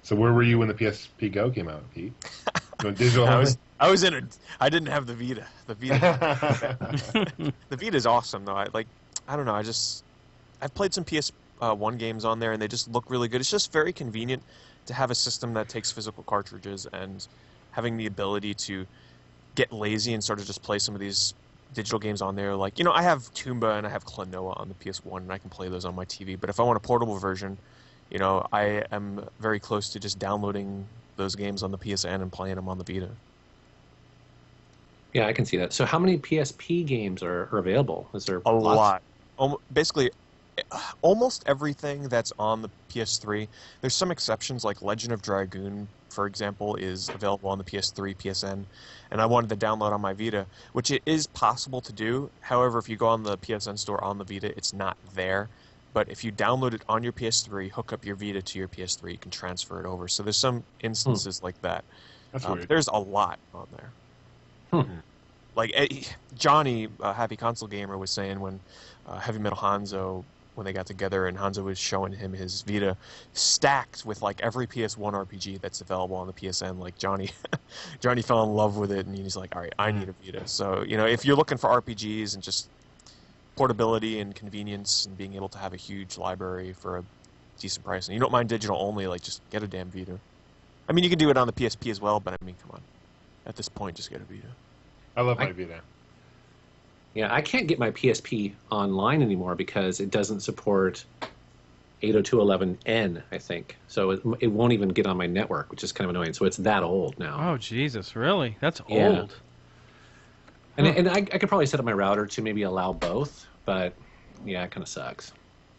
So where were you when the PSP Go came out, Pete? Digital only? I didn't have the Vita. The Vita. The Vita's awesome though. I don't know. I've played some PS1 games on there and they just look really good. It's just very convenient to have a system that takes physical cartridges, and having the ability to get lazy and sort of just play some of these digital games on there. Like, I have Toomba and I have Klonoa on the PS1, and I can play those on my TV. But if I want a portable version, I am very close to just downloading those games on the PSN and playing them on the Vita. Yeah, I can see that. So how many PSP games are available? Is there A lots? lot. Basically, almost everything that's on the PS3. There's some exceptions, like Legend of Dragoon, for example, is available on the PS3, PSN, and I wanted to download on my Vita, which it is possible to do. However, if you go on the PSN store on the Vita, it's not there. But if you download it on your PS3, hook up your Vita to your PS3, you can transfer it over. So there's some instances like that. That's weird. There's a lot on there. Like Johnny, Happy Console Gamer, was saying when Heavy Metal Hanzo, when they got together and Hanzo was showing him his Vita stacked with like every PS1 RPG that's available on the PSN, like Johnny fell in love with it, and he's like, all right, I need a Vita. So, if you're looking for RPGs and just portability and convenience and being able to have a huge library for a decent price, and you don't mind digital only, like, just get a damn Vita. I mean, you can do it on the PSP as well, but I mean, come on. At this point, just get a Vita. I love my Vita. Yeah, I can't get my PSP online anymore because it doesn't support 802.11n, I think. So it won't even get on my network, which is kind of annoying. So it's that old now. Oh, Jesus, really? That's Yeah. old. And I could probably set up my router to maybe allow both, but yeah, it kind of sucks.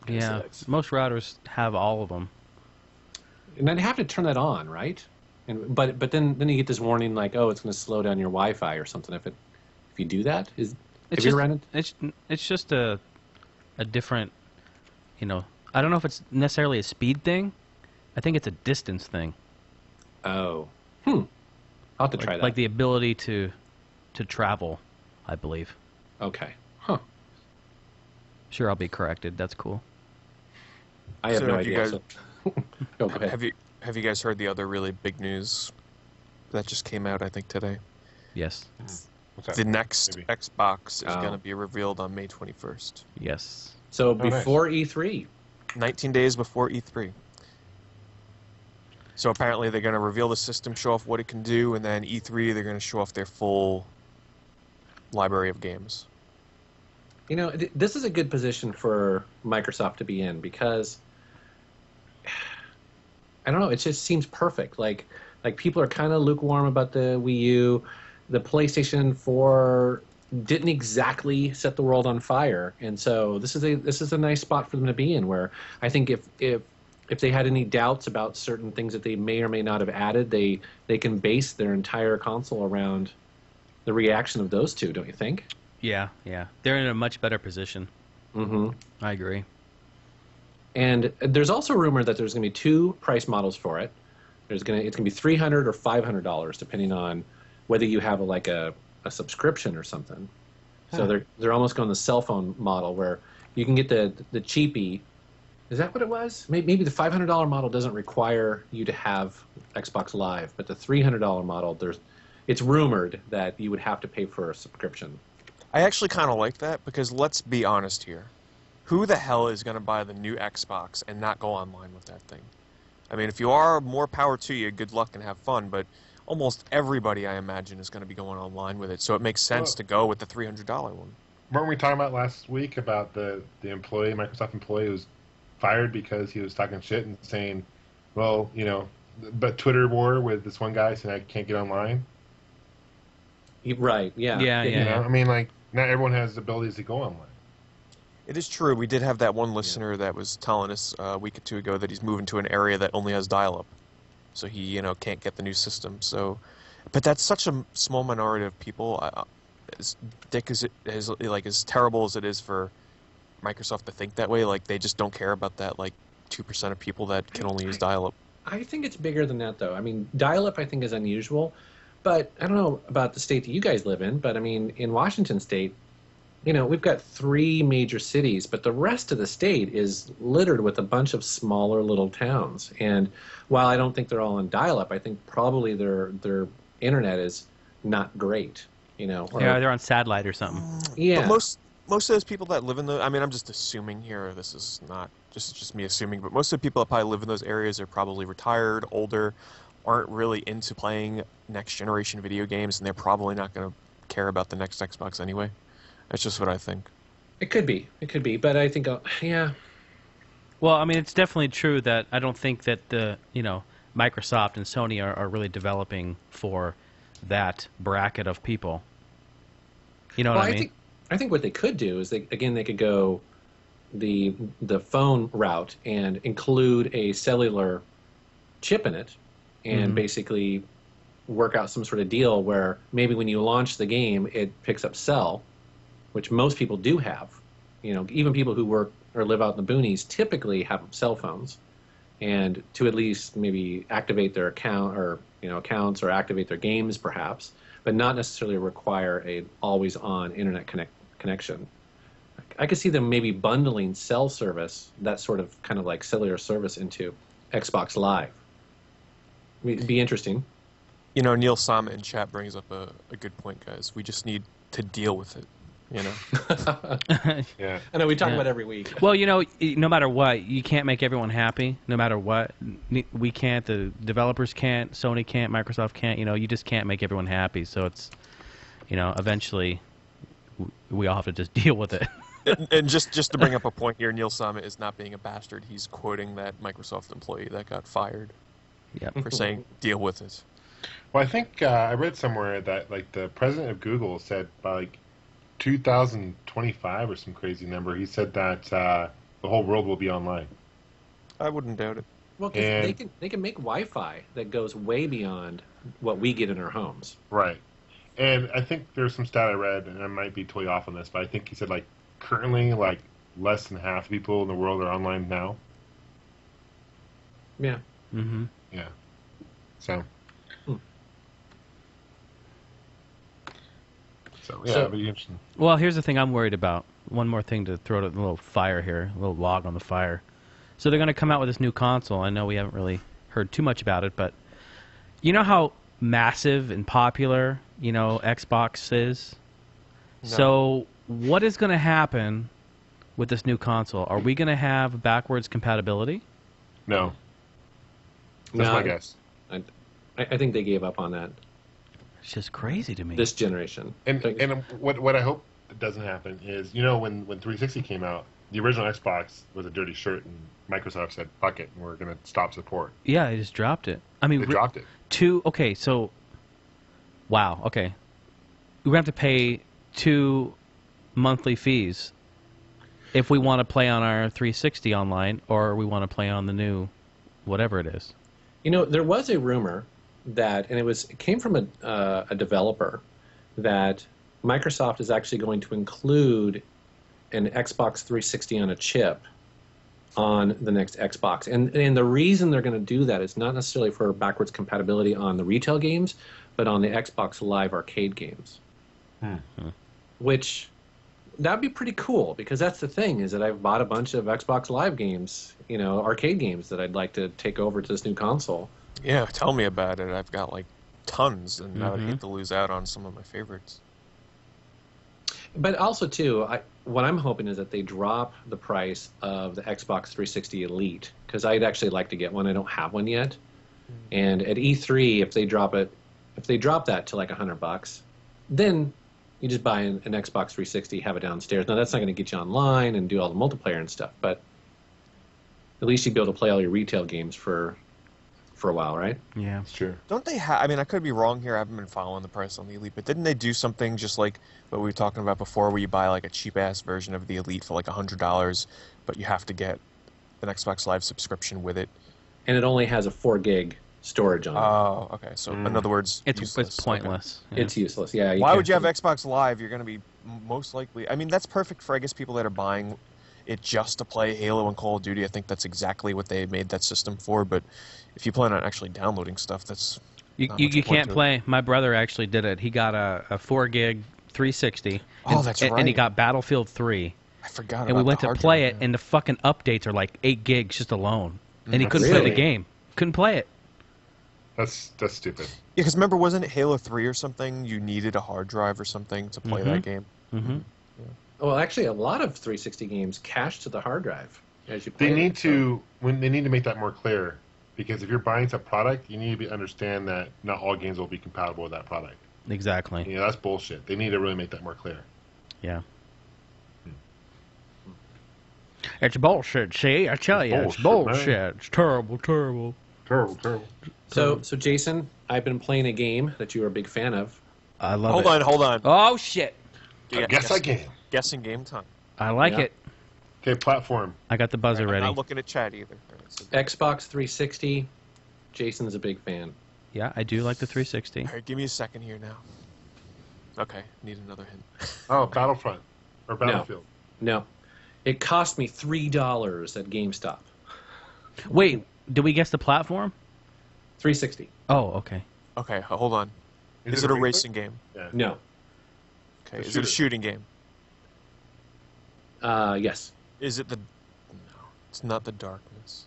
Yeah, most routers have all of them. And I'd have to turn that on, right? But then you get this warning like, oh, it's going to slow down your Wi-Fi or something if you do that. Have you run it? It's just a different, I don't know if it's necessarily a speed thing. I think it's a distance thing. Oh. I'll have to try that. Like the ability to travel, I believe. Okay. Huh. Sure, I'll be corrected. That's cool. I have no have you idea. guys- Go ahead. Have you guys heard the other really big news that just came out, I think, today? Yes. What's that? The next Maybe. Xbox is Oh. going to be revealed on May 21st. Yes. So nice. before E3. 19 days before E3. So apparently they're going to reveal the system, show off what it can do, and then E3 they're going to show off their full library of games. This is a good position for Microsoft to be in because I don't know, it just seems perfect. Like people are kind of lukewarm about the Wii U. The PlayStation 4 didn't exactly set the world on fire, and so this is a nice spot for them to be in. Where I think if they had any doubts about certain things that they may or may not have added, they can base their entire console around the reaction of those two. Don't you think? Yeah. They're in a much better position. Mm-hmm. I agree. And there's also a rumor that there's going to be two price models for it. It's going to be $300 or $500 depending on whether you have a subscription or something. So they're almost going the cell phone model where you can get the cheapie. Is that what it was? Maybe the $500 model doesn't require you to have Xbox Live, but the $300 model, it's rumored that you would have to pay for a subscription. I actually kind of like that because let's be honest here. Who the hell is going to buy the new Xbox and not go online with that thing? I mean, if you are, more power to you, good luck and have fun, but almost everybody, I imagine, is going to be going online with it, so it makes sense to go with the $300 one. Weren't we talking about last week about the Microsoft employee who was fired because he was talking shit and saying, well, but Twitter war with this one guy saying I can't get online? Right, yeah. Yeah. I mean, like, not everyone has the abilities to go online. It is true. We did have that one listener that was telling us a week or two ago that he's moving to an area that only has dial-up, so he can't get the new system. So, but that's such a small minority of people. As as terrible as it is for Microsoft to think that way, like they just don't care about that 2% of people that can only use dial-up. I think it's bigger than that, though. I mean, dial-up I think is unusual, but I don't know about the state that you guys live in, but I mean, in Washington State, we've got 3 major cities, but the rest of the state is littered with a bunch of smaller little towns. And while I don't think they're all on dial-up, I think probably their internet is not great. Yeah, they're on satellite or something. Yeah. But most of those people that live in I mean, I'm just assuming here. This is not just me assuming, but most of the people that probably live in those areas are probably retired, older, aren't really into playing next generation video games, and they're probably not going to care about the next Xbox anyway. That's just what I think. It could be, but I think, yeah. Well, I mean, it's definitely true that I don't think that Microsoft and Sony are really developing for that bracket of people. You know what I mean? I think what they could do is they could go the phone route and include a cellular chip in it, and basically work out some sort of deal where maybe when you launch the game, it picks up cell, which most people do have. Even people who work or live out in the boonies typically have cell phones, and to at least maybe activate their account or accounts or activate their games perhaps, but not necessarily require a always on internet connection. I could see them maybe bundling cell service, that sort of kind of like cellular service, into Xbox Live. It'd be interesting. Neil Sama in chat brings up a good point, guys. We just need to deal with it. Yeah. I know we talk about it every week. Well, no matter what, you can't make everyone happy. No matter what, we can't. The developers can't. Sony can't. Microsoft can't. You just can't make everyone happy. So it's, eventually, we all have to just deal with it. And just to bring up a point here, Neil Sama is not being a bastard. He's quoting that Microsoft employee that got fired for saying, deal with it. Well, I think I read somewhere that the president of Google said by 2025 or some crazy number, he said that the whole world will be online. I wouldn't doubt it. Well, because they can make Wi-Fi that goes way beyond what we get in our homes. Right. And I think there's some stat I read, and I might be totally off on this, but I think he said currently less than half the people in the world are online now. Yeah. Mm-hmm. Yeah. So. So it'll be interesting. Well, here's the thing I'm worried about. One more thing to throw a little fire here, a little log on the fire. So they're going to come out with this new console. I know we haven't really heard too much about it, but you know how massive and popular, Xbox is? No. So what is going to happen with this new console? Are we going to have backwards compatibility? No. That's my guess. I think they gave up on that. It's just crazy to me. This generation. And what I hope doesn't happen is, when 360 came out, the original Xbox was a dirty shirt, and Microsoft said, fuck it, and we're going to stop support. Yeah, they just dropped it. I mean, they dropped it. Okay, so, wow, okay. We're going to have to pay 2 monthly fees if we want to play on our 360 online, or we want to play on the new whatever it is. There was a rumor that, and it came from a developer, that Microsoft is actually going to include an Xbox 360 on a chip on the next Xbox. And the reason they're going to do that is not necessarily for backwards compatibility on the retail games, but on the Xbox Live arcade games. Mm-hmm. Which, that'd be pretty cool, because that's the thing, is that I've bought a bunch of Xbox Live games, arcade games that I'd like to take over to this new console. Yeah, tell me about it. I've got tons, and I would hate to lose out on some of my favorites. But also, too, what I'm hoping is that they drop the price of the Xbox 360 Elite, because I'd actually like to get one. I don't have one yet. And at E3, if they drop that to $100, then you just buy an Xbox 360, have it downstairs. Now, that's not going to get you online and do all the multiplayer and stuff, but at least you'd be able to play all your retail games for a while, right? Yeah, sure. Don't they have? I mean, I could be wrong here. I haven't been following the price on the Elite, but didn't they do something just like what we were talking about before, where you buy a cheap ass version of the Elite for $100, but you have to get an Xbox Live subscription with it, and it only has a 4 gig storage on it. Oh, okay. So in other words, it's pointless. Okay. Yeah. It's useless. Yeah. Why would you have Xbox Live? You're going to be most likely. I mean, that's perfect for people that are buying it just to play Halo and Call of Duty. I think that's exactly what they made that system for. But if you plan on actually downloading stuff, that's you can't play. My brother actually did it. He got a 4 gig 360. Oh, that's right. And he got Battlefield 3. I forgot. And we went to play it, and the fucking updates are 8 gigs just alone, and he couldn't Really? play the game. Couldn't play it. That's stupid. Yeah, because remember, wasn't it Halo 3 or something? You needed a hard drive or something to play that game. Mm-hmm. Well, actually, a lot of 360 games cache to the hard drive as you play. They need to make that more clear, because if you're buying some product, you need to understand that not all games will be compatible with that product. Exactly. That's bullshit. They need to really make that more clear. Yeah. It's bullshit. See, I tell you, it's Bullshit, man. bullshit. It's terrible, terrible. Terrible. So Jason, I've been playing a game that you are a big fan of. I love it. Hold on. Oh shit! I guess I can. Guessing game time. I like it. Okay, platform. I got the buzzer I'm ready. not looking at chat either. Xbox 360. Jason's a big fan. Yeah, I do like the 360. All right, give me a second here now. Okay, need another hint. Oh, Battlefront or Battlefield. No. It cost me $3 at GameStop. Wait, did we guess the platform? 360. Oh, okay. Okay, hold on. Is it a racing game? Yeah. No. Okay, is it a shooting game? Yes. Is it the... No, it's not the Darkness.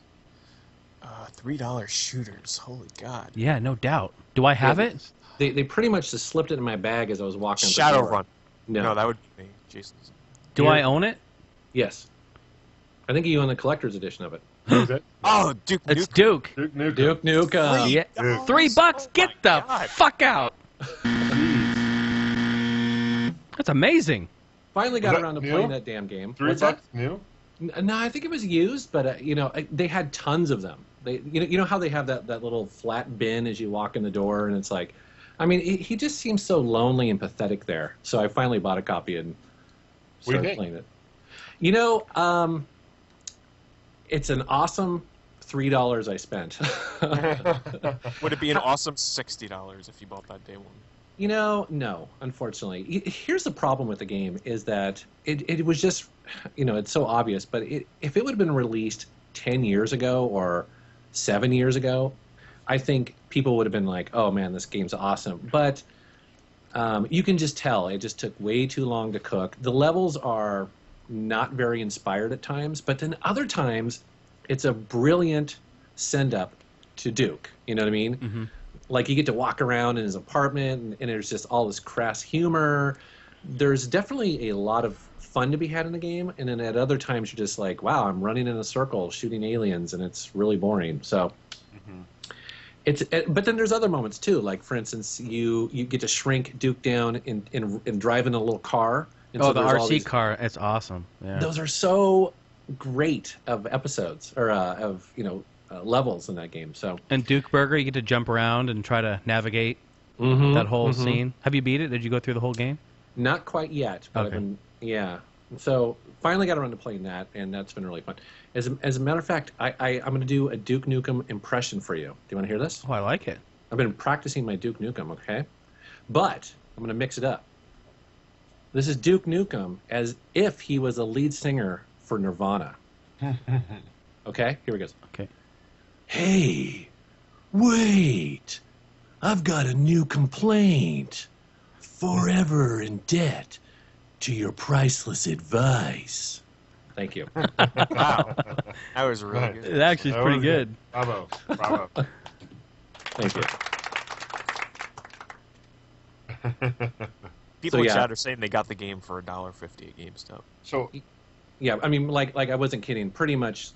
$3 shooters, holy god. Yeah, no doubt. Do I have it? They pretty much just slipped it in my bag as I was walking out the door. Shadowrun. No. No, that would be me. Jason's. Do I own it? Yes. I think you own the collector's edition of it. Who's it? Oh, Duke It's Nukem. Duke. Duke Nukem. Duke Nukem. Yeah. Duke. $3. Get my the God. fuck out. That's amazing. Finally got Was that around to new? playing that damn game. $3 What's that? new? No, I think it was used, but they had tons of them. You know how they have that little flat bin as you walk in the door, and it's like, I mean, he just seems so lonely and pathetic there. So I finally bought a copy and What do you started think? playing it. You know, it's an awesome $3 I spent. Would it be an awesome $60 if you bought that day one? You know, no, unfortunately. Here's the problem with the game is that it was just, it's so obvious, but if it would have been released 10 years ago or 7 years ago, I think people would have been like, oh man, this game's awesome. But you can just tell it just took way too long to cook. The levels are not very inspired at times, but then other times it's a brilliant send-up to Duke. You know what I mean? Mm-hmm. Like you get to walk around in his apartment and there's just all this crass humor. There's definitely a lot of fun to be had in the game, and then at other times you're just like, wow, I'm running in a circle shooting aliens and it's really boring. So but then there's other moments too, like for instance you get to shrink Duke down and drive in a little car. And Oh, so the there's all RC these- car. It's awesome. Yeah. Those are so great of episodes or levels in that game. So And Duke Burger, you get to jump around and try to navigate that whole scene. Have you beat it? Did you go through the whole game? Not quite yet, but Okay. So finally got around to playing that, and that's been really fun. As a matter of fact, I'm going to do a Duke Nukem impression for you. Do you want to hear this? Oh, I like it. I've been practicing my Duke Nukem, okay? But I'm going to mix it up. This is Duke Nukem as if he was a lead singer for Nirvana. Okay, here he goes. Okay. Hey, wait. I've got a new complaint. Forever in debt to your priceless advice. Thank you. Wow. That was really Nice. good. It actually is That pretty was good. Bravo. Bravo. Thank you. People So, in yeah. chat are saying they got the game for $1.50 at GameStop. So Yeah, I mean, like I wasn't kidding. Pretty much,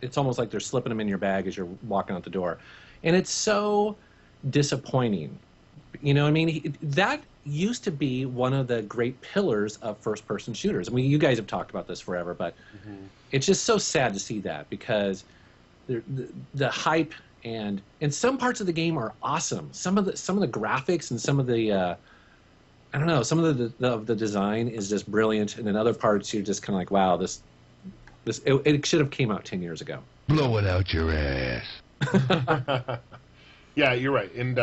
it's almost like they're slipping them in your bag as you're walking out the door, and it's so disappointing. You know what I mean? That used to be one of the great pillars of first-person shooters. I mean, you guys have talked about this forever, but it's just so sad to see that because the hype and some parts of the game are awesome. Some of the graphics and some of the I don't know, some of the design is just brilliant, and in other parts you're just kind of like, wow, it should have came out 10 years ago. Blow it out your ass. yeah, you're right, and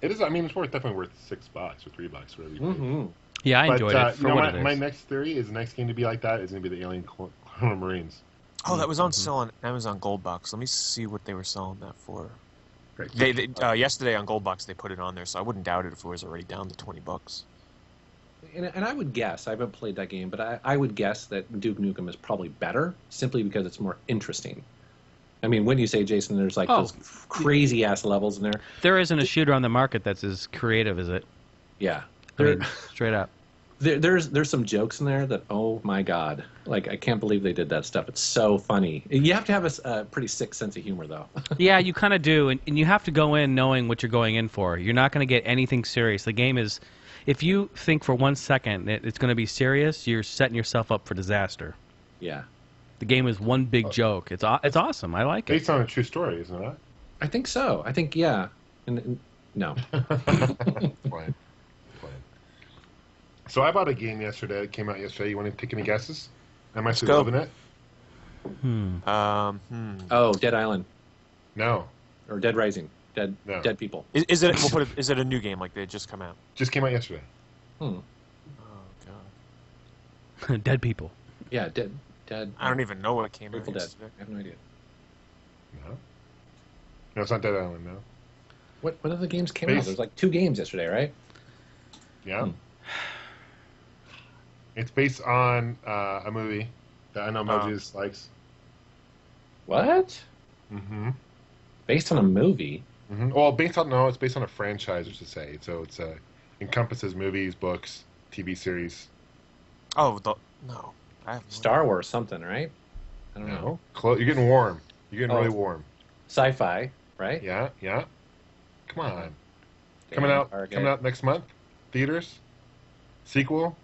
it is. I mean, it's definitely worth $6 or $3, whatever you pay. Yeah, I But enjoyed it for what it is. my next theory is the next game to be like that is going to be the Alien Colonial Marines. Oh, that was on sale on Amazon Gold Box. Let me see what they were selling that for. Great. They yesterday on Gold Box they put it on there, so I wouldn't doubt it if it was already down to $20. And I would guess, I haven't played that game, but I would guess that Duke Nukem is probably better simply because it's more interesting. I mean, when you say, Jason, there's like those crazy-ass levels in there. There isn't a shooter on the market that's as creative as it. Yeah. I mean, straight up. There's some jokes in there that, oh my god, like I can't believe they did that stuff. It's so funny. You have to have a pretty sick sense of humor, though. Yeah, you kind of do, and you have to go in knowing what you're going in for. You're not going to get anything serious. The game is, if you think for 1 second it's going to be serious, you're setting yourself up for disaster. Yeah. The game is one big joke. It's awesome. I like it. Based on a true story, isn't it? I think so. I think, yeah. No. Fine. So I bought a game yesterday. It came out yesterday. You want to take any guesses? Am I still go. loving it? Oh, Dead Island. No. Or Dead Rising. No. Dead People. Is it? We'll put it, is it a new game? Like they had just come out? Just came out yesterday. Oh god. Dead people. Yeah, Dead. I don't even know what came out Grateful Dead. yesterday. I have no idea. No. No, it's not Dead Island. No. What other games came out? There's like 2 games yesterday, right? Yeah. It's based on a movie that I know Moses likes. What? Mm-hmm. Based on a movie? Mm-hmm. Well, it's based on a franchise, I should say. So it's encompasses movies, books, TV series. Oh, no. I have Star Wars something, right? I don't know. You're getting warm. You're getting really warm. Sci-fi, right? Yeah. Come on. Okay. Coming out Okay. next month. Theaters. Sequel.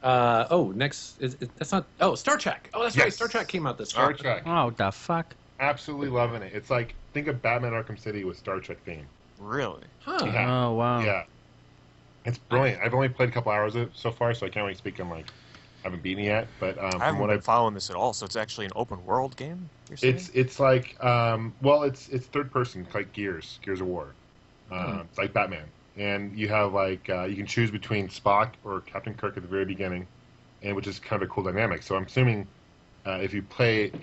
Next that's not. Oh, Star Trek. Oh, that's right. Yes. Star Trek came out this Star week. Trek. Oh, the fuck. Absolutely loving it. It's like, think of Batman Arkham City with Star Trek theme. Really? Huh. Yeah. Oh, wow. Yeah. It's brilliant. I've only played a couple hours of it so far, so I can't really speak on, like, I haven't beaten it yet. But I haven't been following this at all, so it's actually an open world game? You're saying? it's like, it's third person, like Gears of War. It's like Batman. And you have, like, you can choose between Spock or Captain Kirk at the very beginning, and which is kind of a cool dynamic. So I'm assuming if you play it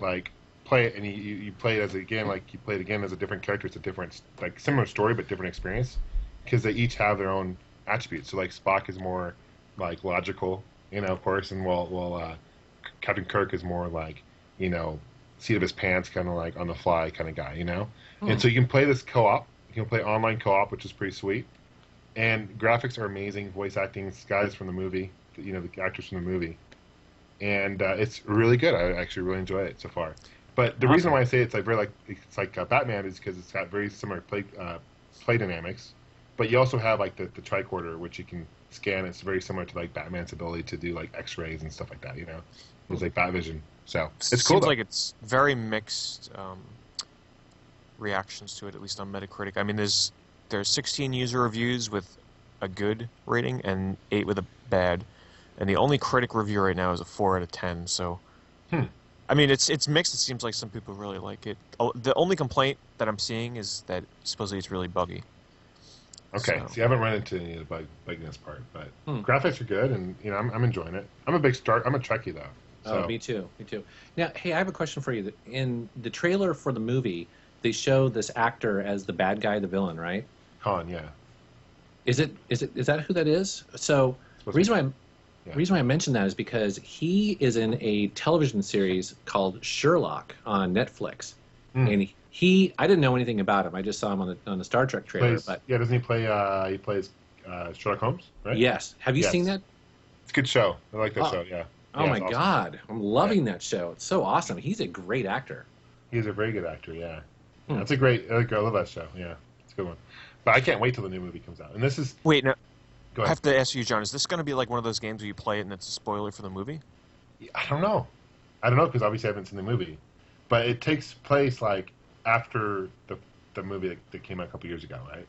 and you play it as a different character, it's a different, like, similar story but different experience, because they each have their own attributes. So like Spock is more like logical, of course, and while Captain Kirk is more like, seat of his pants, kind of like on the fly kind of guy, And so you can play this co-op. You can play online co-op, which is pretty sweet. And graphics are amazing. Voice acting, guys from the movie, the actors from the movie. And it's really good. I actually really enjoy it so far. But the reason why I say it's like Batman is because it's got very similar play dynamics. But you also have like the tricorder, which you can scan. It's very similar to like Batman's ability to do like X-rays and stuff like that. It's like Batvision. So it's cool. Seems like it's very mixed reactions to it, at least on Metacritic. I mean, there's 16 user reviews with a good rating and 8 with a bad, and the only critic review right now is a 4 out of 10. So, I mean, it's mixed. It seems like some people really like it. The only complaint that I'm seeing is that supposedly it's really buggy. Okay, So. see, I haven't run into any of the bugginess part, but graphics are good, and I'm enjoying it. I'm a Trekkie though. So. Oh, me too. Now, hey, I have a question for you. In the trailer for the movie, they show this actor as the bad guy, the villain, right? Khan, yeah. Is that who that is? So the reason why I mention that is because he is in a television series called Sherlock on Netflix, and I didn't know anything about him. I just saw him on the Star Trek trailer. Doesn't he play? He plays Sherlock Holmes, right? Yes. Have you seen that? It's a good show. I like that show. Yeah. Oh my awesome. God, I'm loving that show. It's so awesome. He's a great actor. He's a very good actor. Yeah. That's a great. I love that show. Yeah, it's a good one. But I can't wait till the new movie comes out. And this is. Wait, no. Go I ahead. have to ask you, John. Is this going to be like one of those games where you play it and it's a spoiler for the movie? I don't know because obviously I haven't seen the movie, but it takes place like after the movie that came out a couple years ago, right?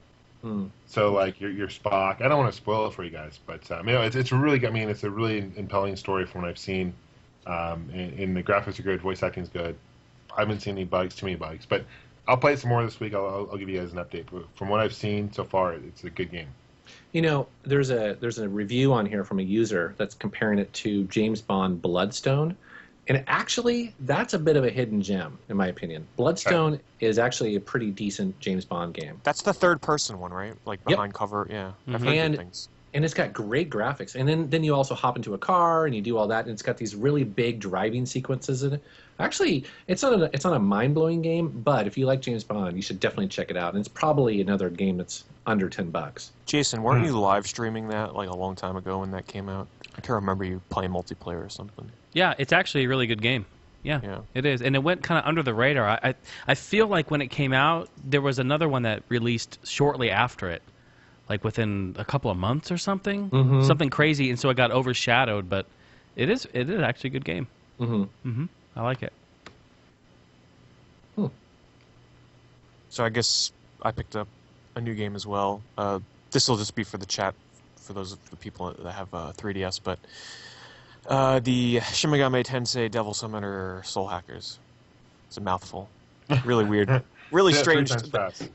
So like you're Spock. I don't want to spoil it for you guys, but it's really. I mean, it's a really impelling story from what I've seen. And the graphics are good, voice acting is good. I haven't seen too many bugs, but I'll play it some more this week. I'll give you guys an update. But from what I've seen so far, it's a good game. There's a review on here from a user that's comparing it to James Bond Bloodstone. And actually, that's a bit of a hidden gem, in my opinion. Bloodstone is actually a pretty decent James Bond game. That's the third-person one, right? Like behind cover, yeah. I've heard good things. And it's got great graphics. And then you also hop into a car and you do all that, and it's got these really big driving sequences in it. Actually, it's not a mind-blowing game, but if you like James Bond, you should definitely check it out. And it's probably another game that's under $10. Jason, weren't you live streaming that like a long time ago when that came out? I can't remember you playing multiplayer or something. Yeah, it's actually a really good game. Yeah, it is. And it went kind of under the radar. I feel like when it came out, there was another one that released shortly after it, like within a couple of months or something. Something crazy, and so it got overshadowed, but it is actually a good game. I like it. So I guess I picked up a new game as well. This will just be for the chat, for those of the people that have 3DS, but the Shin Megami Tensei Devil Summoner Soul Hackers. It's a mouthful. Really weird. Really strange. 3 times fast.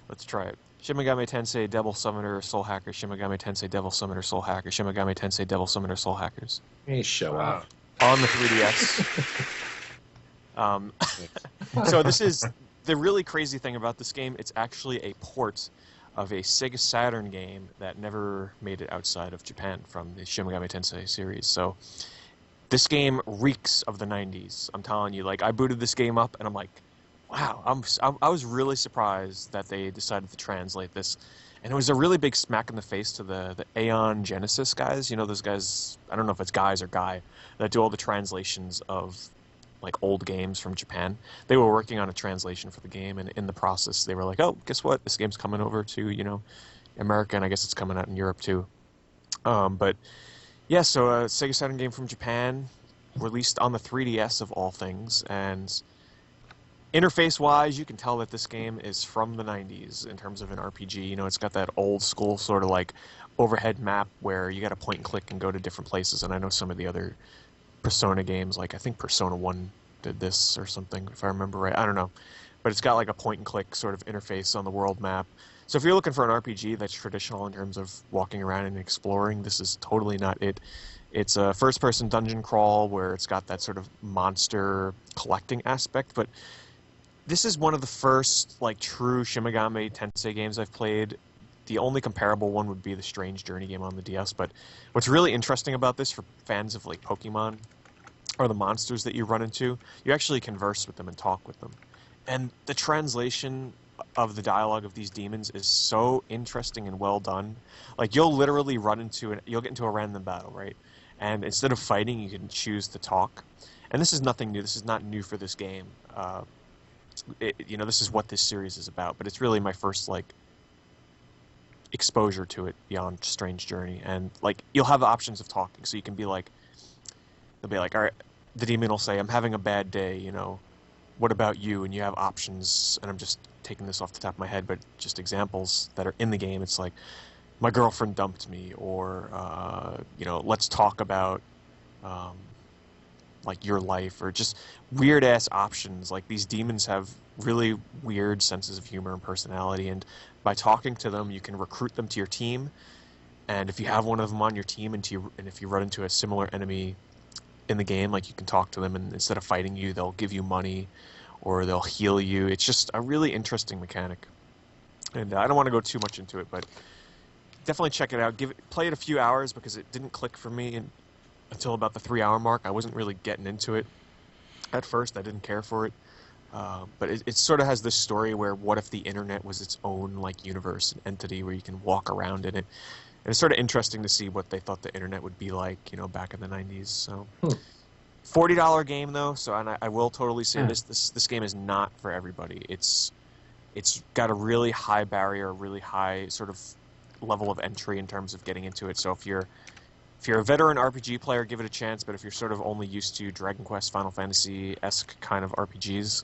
Let's try it. Shin Megami Tensei Devil Summoner Soul Hackers. Shin Megami Tensei Devil Summoner Soul Hackers. Shin Megami Tensei Devil Summoner Soul Hackers. Hey, show Wow. off. On the 3DS. So this is the really crazy thing about this game. It's actually a port of a Sega Saturn game that never made it outside of Japan from the Shin Megami Tensei series. So this game reeks of the 90s. I'm telling you, like, I booted this game up and I'm like, wow, I was really surprised that they decided to translate this. And it was a really big smack in the face to the Aeon Genesis guys. You know, those guys, I don't know if it's guys or guy, that do all the translations of like old games from Japan. They were working on a translation for the game, and in the process they were like, oh, guess what? This game's coming over to, you know, America, and I guess it's coming out in Europe too. But yeah, so a Sega Saturn game from Japan, released on the 3DS of all things, and interface-wise, you can tell that this game is from the 90s in terms of an RPG. You know, it's got that old school sort of like overhead map where you got to point and click and go to different places. And I know some of the other Persona games, like I think Persona 1 did this or something, if I remember right. I don't know. But it's got like a point and click sort of interface on the world map. So if you're looking for an RPG that's traditional in terms of walking around and exploring, this is totally not it. It's a first-person dungeon crawl where it's got that sort of monster collecting aspect, but this is one of the first like true Shin Megami Tensei games I've played. The only comparable one would be the Strange Journey game on the DS, but what's really interesting about this for fans of like Pokemon or the monsters that you run into, you actually converse with them and talk with them. And the translation of the dialogue of these demons is so interesting and well done. Like you'll literally you'll get into a random battle, right? And instead of fighting, you can choose to talk. And this is nothing new. This is not new for this game. You know, this is what this series is about, but it's really my first like exposure to it beyond Strange Journey. And like you'll have options of talking, so you can be like, they'll be like, all right, the demon will say, I'm having a bad day, you know, what about you? And you have options, and I'm just taking this off the top of my head, but just examples that are in the game. It's like, my girlfriend dumped me, or you know, let's talk about like your life, or just weird ass options. Like these demons have really weird senses of humor and personality, and by talking to them you can recruit them to your team. And if you have one of them on your team, and if you run into a similar enemy in the game, like you can talk to them, and instead of fighting you, they'll give you money or they'll heal you. It's just a really interesting mechanic, and I don't want to go too much into it, but definitely check it out. Play it a few hours, because it didn't click for me until about the 3-hour mark. I wasn't really getting into it at first. I didn't care for it. But it sort of has this story where what if the internet was its own like universe and entity where you can walk around in it. And it's sort of interesting to see what they thought the internet would be like, you know, back in the 90s. So $40 game though, so and I will totally say this game is not for everybody. It's got a really high barrier, really high sort of level of entry in terms of getting into it. So if you're a veteran RPG player, give it a chance, but if you're sort of only used to Dragon Quest, Final Fantasy-esque kind of RPGs,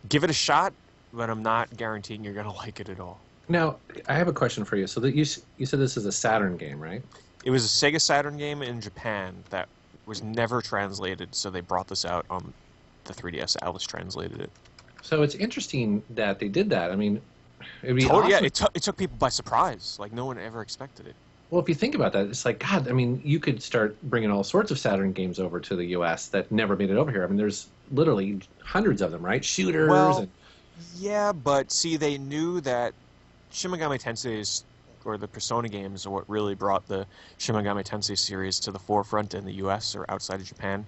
give it a shot, but I'm not guaranteeing you're going to like it at all. Now, I have a question for you. So that you said this is a Saturn game, right? It was a Sega Saturn game in Japan that was never translated, so they brought this out on the 3DS. Alice translated it. So it's interesting that they did that. I mean, it'd be Totally, awesome. yeah, it took people by surprise. Like, no one ever expected it. Well, if you think about that, it's like, God, I mean, you could start bringing all sorts of Saturn games over to the U.S. that never made it over here. I mean, there's literally hundreds of them, right? Shooters. Well, yeah, but see, they knew that Shin Megami Tensei or the Persona games are what really brought the Shin Megami Tensei series to the forefront in the U.S. or outside of Japan.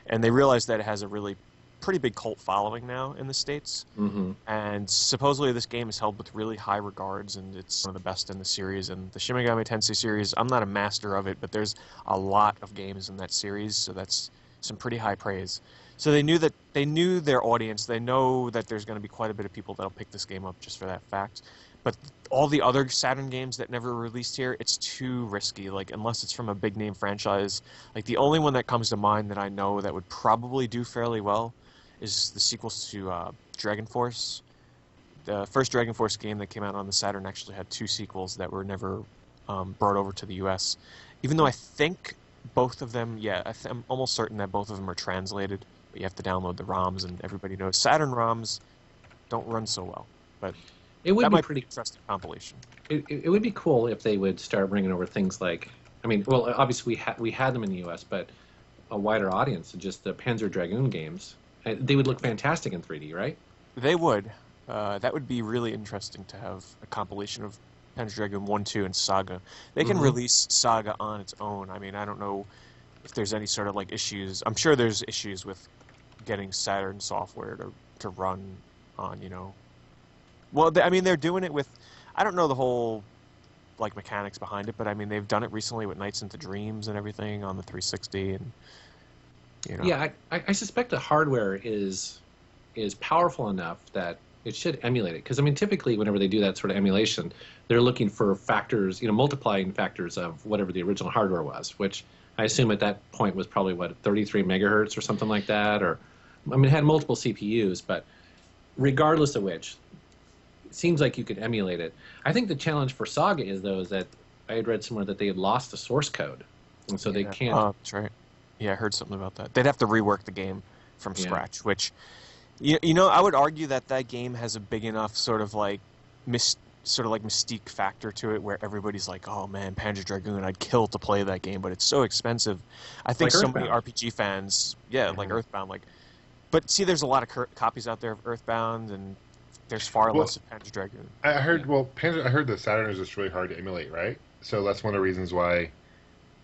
And they realized that it has a really pretty big cult following now in the States. Mm-hmm. And supposedly this game is held with really high regards, and it's one of the best in the series. And the Shin Megami Tensei series, I'm not a master of it, but there's a lot of games in that series, so that's some pretty high praise. So they knew their audience. They know that there's going to be quite a bit of people that'll pick this game up just for that fact. But all the other Saturn games that never released here, it's too risky. Like, unless it's from a big name franchise. Like, the only one that comes to mind that I know that would probably do fairly well is the sequels to Dragon Force. The first Dragon Force game that came out on the Saturn actually had 2 sequels that were never brought over to the US. Even though I think both of them, I'm almost certain that both of them are translated. But you have to download the ROMs, and everybody knows Saturn ROMs don't run so well. But It would that be might pretty. be an interesting compilation. It would be cool if they would start bringing over things like, I mean, well, obviously we had them in the U.S., but a wider audience, just the Panzer Dragoon games. They would look fantastic in 3D, right? They would. That would be really interesting to have a compilation of Panzer Dragoon 1, 2, and Saga. They can release Saga on its own. I mean, I don't know if there's any sort of like issues. I'm sure there's issues with getting Saturn software to run on, Well, I mean, they're doing it with, I don't know the whole like mechanics behind it, but I mean, they've done it recently with Nights into Dreams and everything on the 360, and Yeah, I suspect the hardware is powerful enough that it should emulate it. Because I mean, typically, whenever they do that sort of emulation, they're looking for factors, multiplying factors of whatever the original hardware was, which I assume at that point was probably 33 megahertz or something like that, or I mean, it had multiple CPUs, but regardless of which, it seems like you could emulate it. I think the challenge for Saga is, though, is that I had read somewhere that they had lost the source code, and so they can't. Oh, that's right. Yeah, I heard something about that. They'd have to rework the game from scratch, which, I would argue that game has a big enough sort of like mystique factor to it, where everybody's like, "Oh man, Panzer Dragoon, I'd kill to play that game, but it's so expensive." I think Like so many Earthbound. RPG fans, like Earthbound, but see, there's a lot of copies out there of Earthbound, and there's far less of Panzer Dragoon. I heard I heard the Saturn is just really hard to emulate, right? So that's one of the reasons why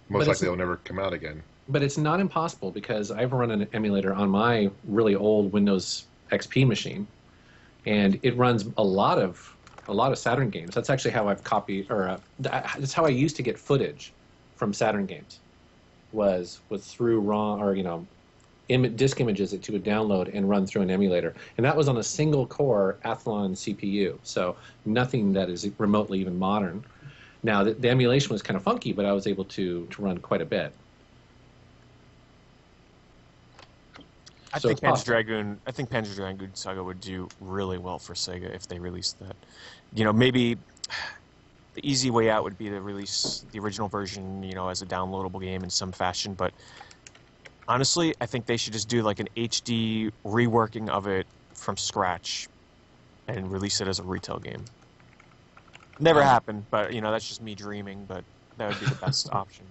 most likely it'll never come out again. But it's not impossible, because I've run an emulator on my really old Windows XP machine, and it runs a lot of Saturn games. That's actually how I've copied, or that's how I used to get footage from Saturn games, was through ROM, or disk images that you would download and run through an emulator, and that was on a single core Athlon CPU, so nothing that is remotely even modern. Now the emulation was kind of funky, but I was able to run quite a bit. I think Panzer Dragoon Saga would do really well for Sega if they released that. Maybe the easy way out would be to release the original version, as a downloadable game in some fashion. But honestly, I think they should just do like an HD reworking of it from scratch and release it as a retail game. Never happened, but that's just me dreaming. But that would be the best option.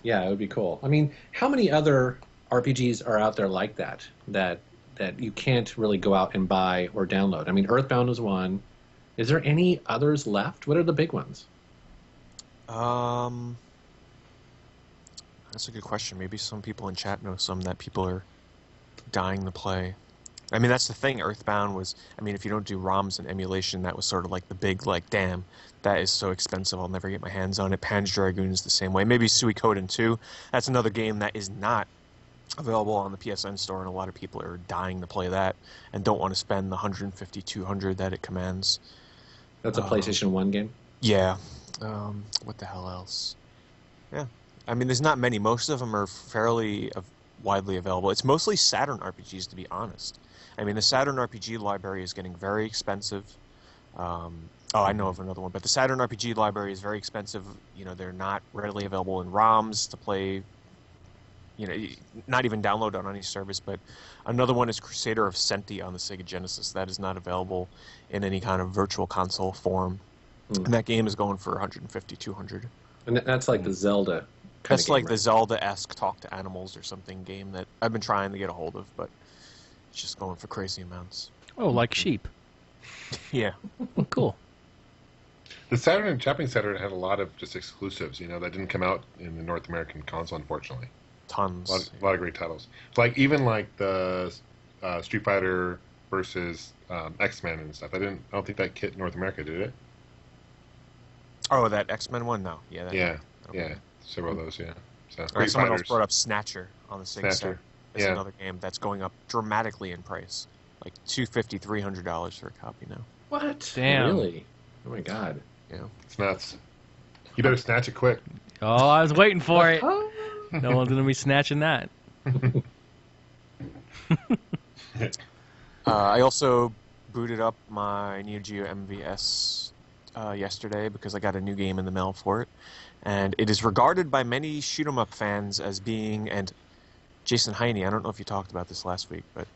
Yeah, it would be cool. I mean, how many other RPGs are out there like that you can't really go out and buy or download? I mean, Earthbound is one. Is there any others left? What are the big ones? That's a good question. Maybe some people in chat know some that people are dying to play. I mean, that's the thing. Earthbound was, if you don't do ROMs and emulation, that was sort of like the big, damn, that is so expensive, I'll never get my hands on it. Panzer Dragoon is the same way. Maybe Suikoden 2. That's another game that is not available on the PSN store, and a lot of people are dying to play that and don't want to spend the $150, $200 that it commands. That's a PlayStation 1 game? Yeah. What the hell else? Yeah. There's not many. Most of them are fairly widely available. It's mostly Saturn RPGs, to be honest. The Saturn RPG library is getting very expensive. I know of another one, but the Saturn RPG library is very expensive. They're not readily available in ROMs to play, not even download on any service. But another one is Crusader of Senti on the Sega Genesis. That is not available in any kind of virtual console form. And that game is going for $150, $200. And that's like the Zelda kind That's of game, like right? the Zelda-esque Talk to Animals or something game that I've been trying to get a hold of, but it's just going for crazy amounts. Oh, like sheep. Yeah. Cool. The Japanese Saturn had a lot of just exclusives, that didn't come out in the North American console, unfortunately. Tons. A lot of great titles. Even the Street Fighter versus X-Men and stuff. I don't think that hit North America, did it? Oh, that X-Men one? No. Yeah. Yeah. Several of those. Yeah. So Someone else brought up Snatcher on the Sega Snatcher. is Yeah. another game that's going up dramatically in price, like $250, $300 for a copy now. What? Damn. Really? Oh my god. Yeah. It's nuts. You better snatch it quick. Oh, I was waiting for it. Huh? No one's gonna be snatching that. I also booted up my Neo Geo MVS yesterday because I got a new game in the mail for it, and it is regarded by many shoot 'em up fans as being, and Jason Heine, I don't know if you talked about this last week, but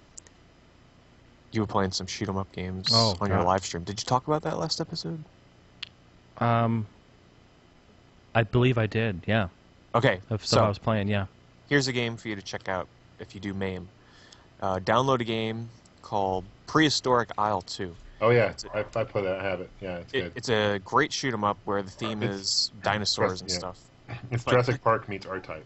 you were playing some shoot 'em up games Oh, on your God. live stream. Did you talk about that last episode? I believe I did. Yeah, Okay, of stuff I so was playing. Yeah. here's a game for you to check out if you do MAME. Download a game called Prehistoric Isle 2. Oh yeah, I play that. I have it. Yeah, it's good. It's a great shoot 'em up where the theme It's- is dinosaurs and yeah. stuff. It's Jurassic Park meets R-Type.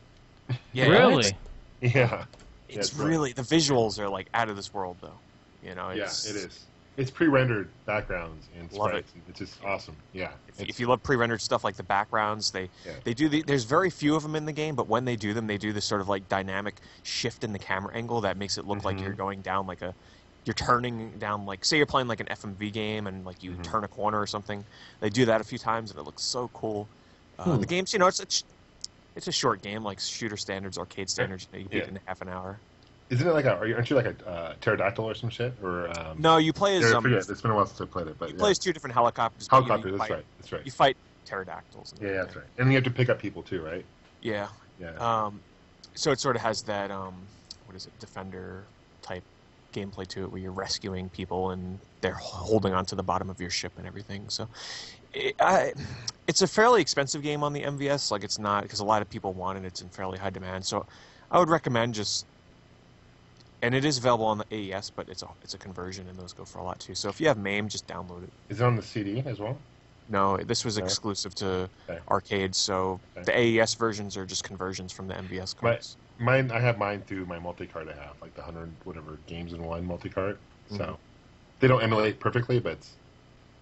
Yeah, Really? Yeah. It's it's right. really, the visuals are like out of this world though. You know, Yeah, it's, it is. It's pre-rendered backgrounds and Love sprites. It's just awesome. Yeah. If you love pre-rendered stuff like the backgrounds, Yeah. they do there's very few of them in the game, but when they do them, they do this sort of like dynamic shift in the camera angle that makes it look like you're going down like you're turning down, like, say you're playing like an FMV game and like you turn a corner or something. They do that a few times and it looks so cool. The game's, it's a short game, like shooter standards, arcade standards. You beat it in half an hour. Isn't it like aren't you like a pterodactyl or some shit? Or No, you play as I forget. It's been a while since I played it, but you play as two different helicopters. but helicopter. you That's fight- right. That's right. You fight pterodactyls. Yeah, that's right. And you have to pick up people too, right? Yeah. Yeah. So it sort of has that what is it, Defender type gameplay to it, where you're rescuing people and they're holding onto the bottom of your ship and everything. So it's a fairly expensive game on the MVS. Like, it's not, because a lot of people want it. It's in fairly high demand. So I would recommend and it is available on the AES, but it's a conversion, and those go for a lot too. So if you have MAME, just download it. Is it on the CD as well? No, this was Okay. exclusive to Okay. arcades, so Okay. the AES versions are just conversions from the MVS cards. I have mine through my multi-card I have, like the 100 whatever games in one multi-card. So they don't emulate perfectly, but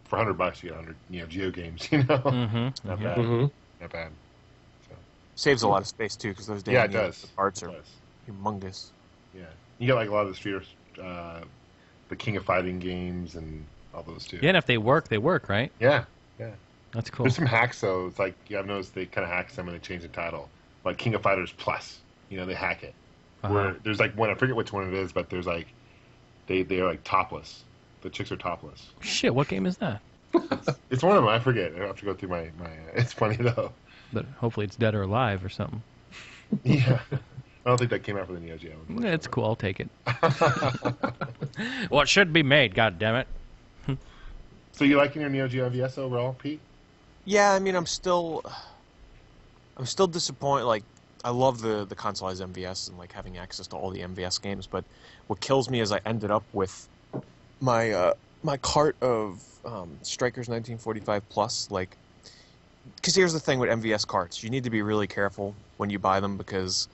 for $100 you get 100 Geo games. Not bad. Not bad. So Saves a lot of space too, because those damn yeah, it does. the parts It are does. humongous. Yeah, you get like a lot of the streeters, the King of Fighting games and all those too. Yeah, and if they work, right? Yeah. That's cool. There's some hacks though. It's like I've noticed they kind of hack some and they change the title. Like King of Fighters Plus, they hack it. Where there's like one, I forget which one it is, but there's like they are like topless. The chicks are topless. Shit, what game is that? It's one of them. I forget. I have to go through my. It's funny though. But hopefully it's Dead or Alive or something. Yeah. I don't think that came out for the Neo Geo. Yeah, it's cool. I'll take it. Well, it should be made. God damn it. So you liking your Neo Geo MVS overall, Pete? Yeah, I mean, I'm still disappointed. Like, I love the consoleized MVS and like having access to all the MVS games, but what kills me is I ended up with my my cart of Strikers 1945 Plus. Like, because here's the thing with MVS carts, you need to be really careful when you buy them because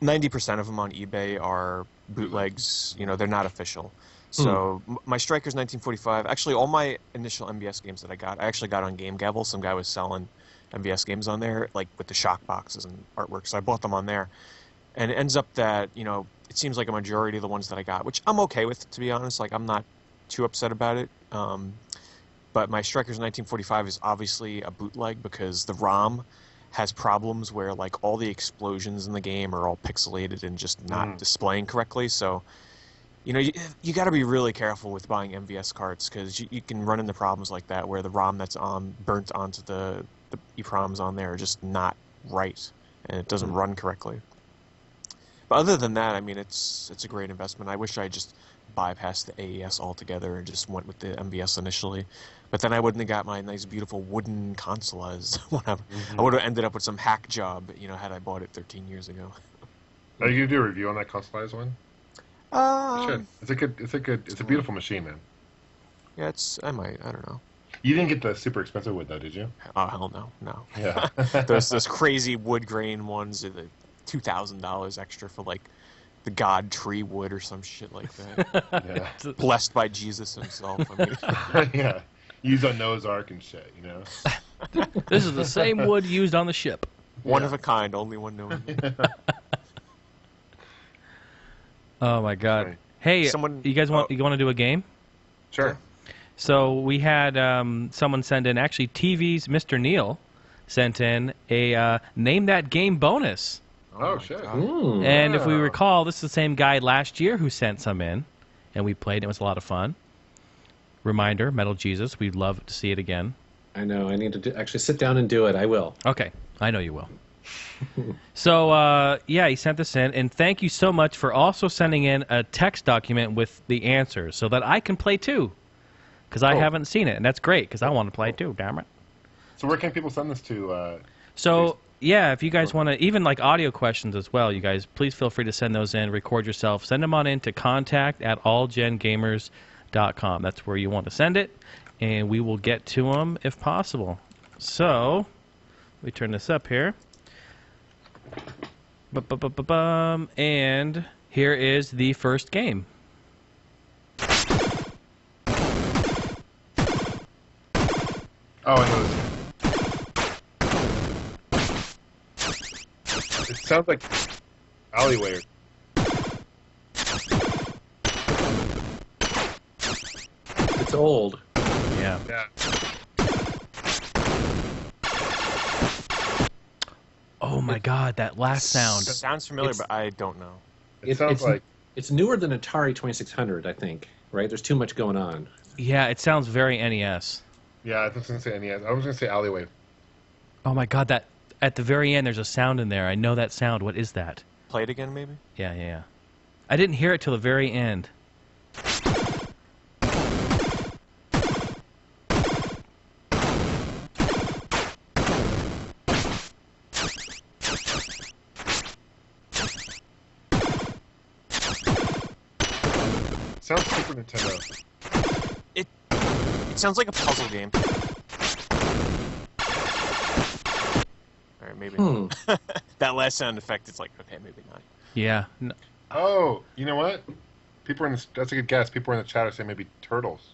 90% of them on eBay are bootlegs. They're not official. So my Strikers 1945, actually all my initial MVS games that I actually got on Game Gavel. Some guy was selling MVS games on there, like with the shock boxes and artwork. So I bought them on there. And it ends up that, it seems like a majority of the ones that I got, which I'm okay with, to be honest. Like, I'm not too upset about it. But my Strikers 1945 is obviously a bootleg because the ROM has problems where, like, all the explosions in the game are all pixelated and just not displaying correctly. So, you got to be really careful with buying MVS carts because you can run into problems like that where the ROM that's burnt onto the EPROMs on there are just not right and it doesn't run correctly. But other than that, I mean, it's a great investment. I wish I just bypassed the AES altogether and just went with the MVS initially. But then I wouldn't have got my nice, beautiful wooden consoles. Whatever. I would have ended up with some hack job, had I bought it 13 years ago. Are you gonna do a review on that consoleized one? You should. It's a beautiful machine, man. Yeah, I might. I don't know. You didn't get the super expensive wood though, did you? Oh, hell no. Yeah. those crazy wood grain ones are the $2,000 extra for like the god tree wood or some shit like that. Yeah. Blessed by Jesus himself. I mean, Yeah. Used on Noah's Ark and shit, This is the same wood used on the ship. one of a kind, only one known. Oh my God. Right. Hey, Someone- you guys want to do a game? Sure. So we had someone send in, actually TV's Mr. Neil sent in a name that game bonus. Oh, my shit. God. And if we Wow. recall, this is the same guy last year who sent some in, and we played. It was a lot of fun. Reminder, Metal Jesus, we'd love to see it again. I know. I need to actually sit down and do it. I will. Okay, I know you will. So, yeah, he sent this in, and thank you so much for also sending in a text document with the answers so that I can play too, because I Cool. haven't seen it, and that's great, because I want to play too, damn it. So where can people send this to? So, yeah, if you guys want to, even like audio questions as well, you guys, please feel free to send those in, record yourself, send them on in to contact@allgengamers.com. That's where you want to send it, and we will get to them if possible. So, let me turn this up here. And here is the first game. Oh, I know this. It sounds like alleyway. It's old. Yeah. Yeah. Oh my God, that last sound. Sounds familiar, It's- but I don't know. It sounds like. It's newer than Atari 2600, I think. Right? There's too much going on. Yeah, it sounds very NES. Yeah, I was gonna say NES. I was gonna say alleyway. Oh my God, that at the very end there's a sound in there. I know that sound. What is that? Play it again, maybe? Yeah. I didn't hear it till the very end. Sounds Super Nintendo. It sounds like a puzzle game. All right, maybe not. That last sound effect, it's like, okay, maybe not. Yeah. Oh, you know what? People are in the, that's a good guess. People are in the chat are saying maybe turtles.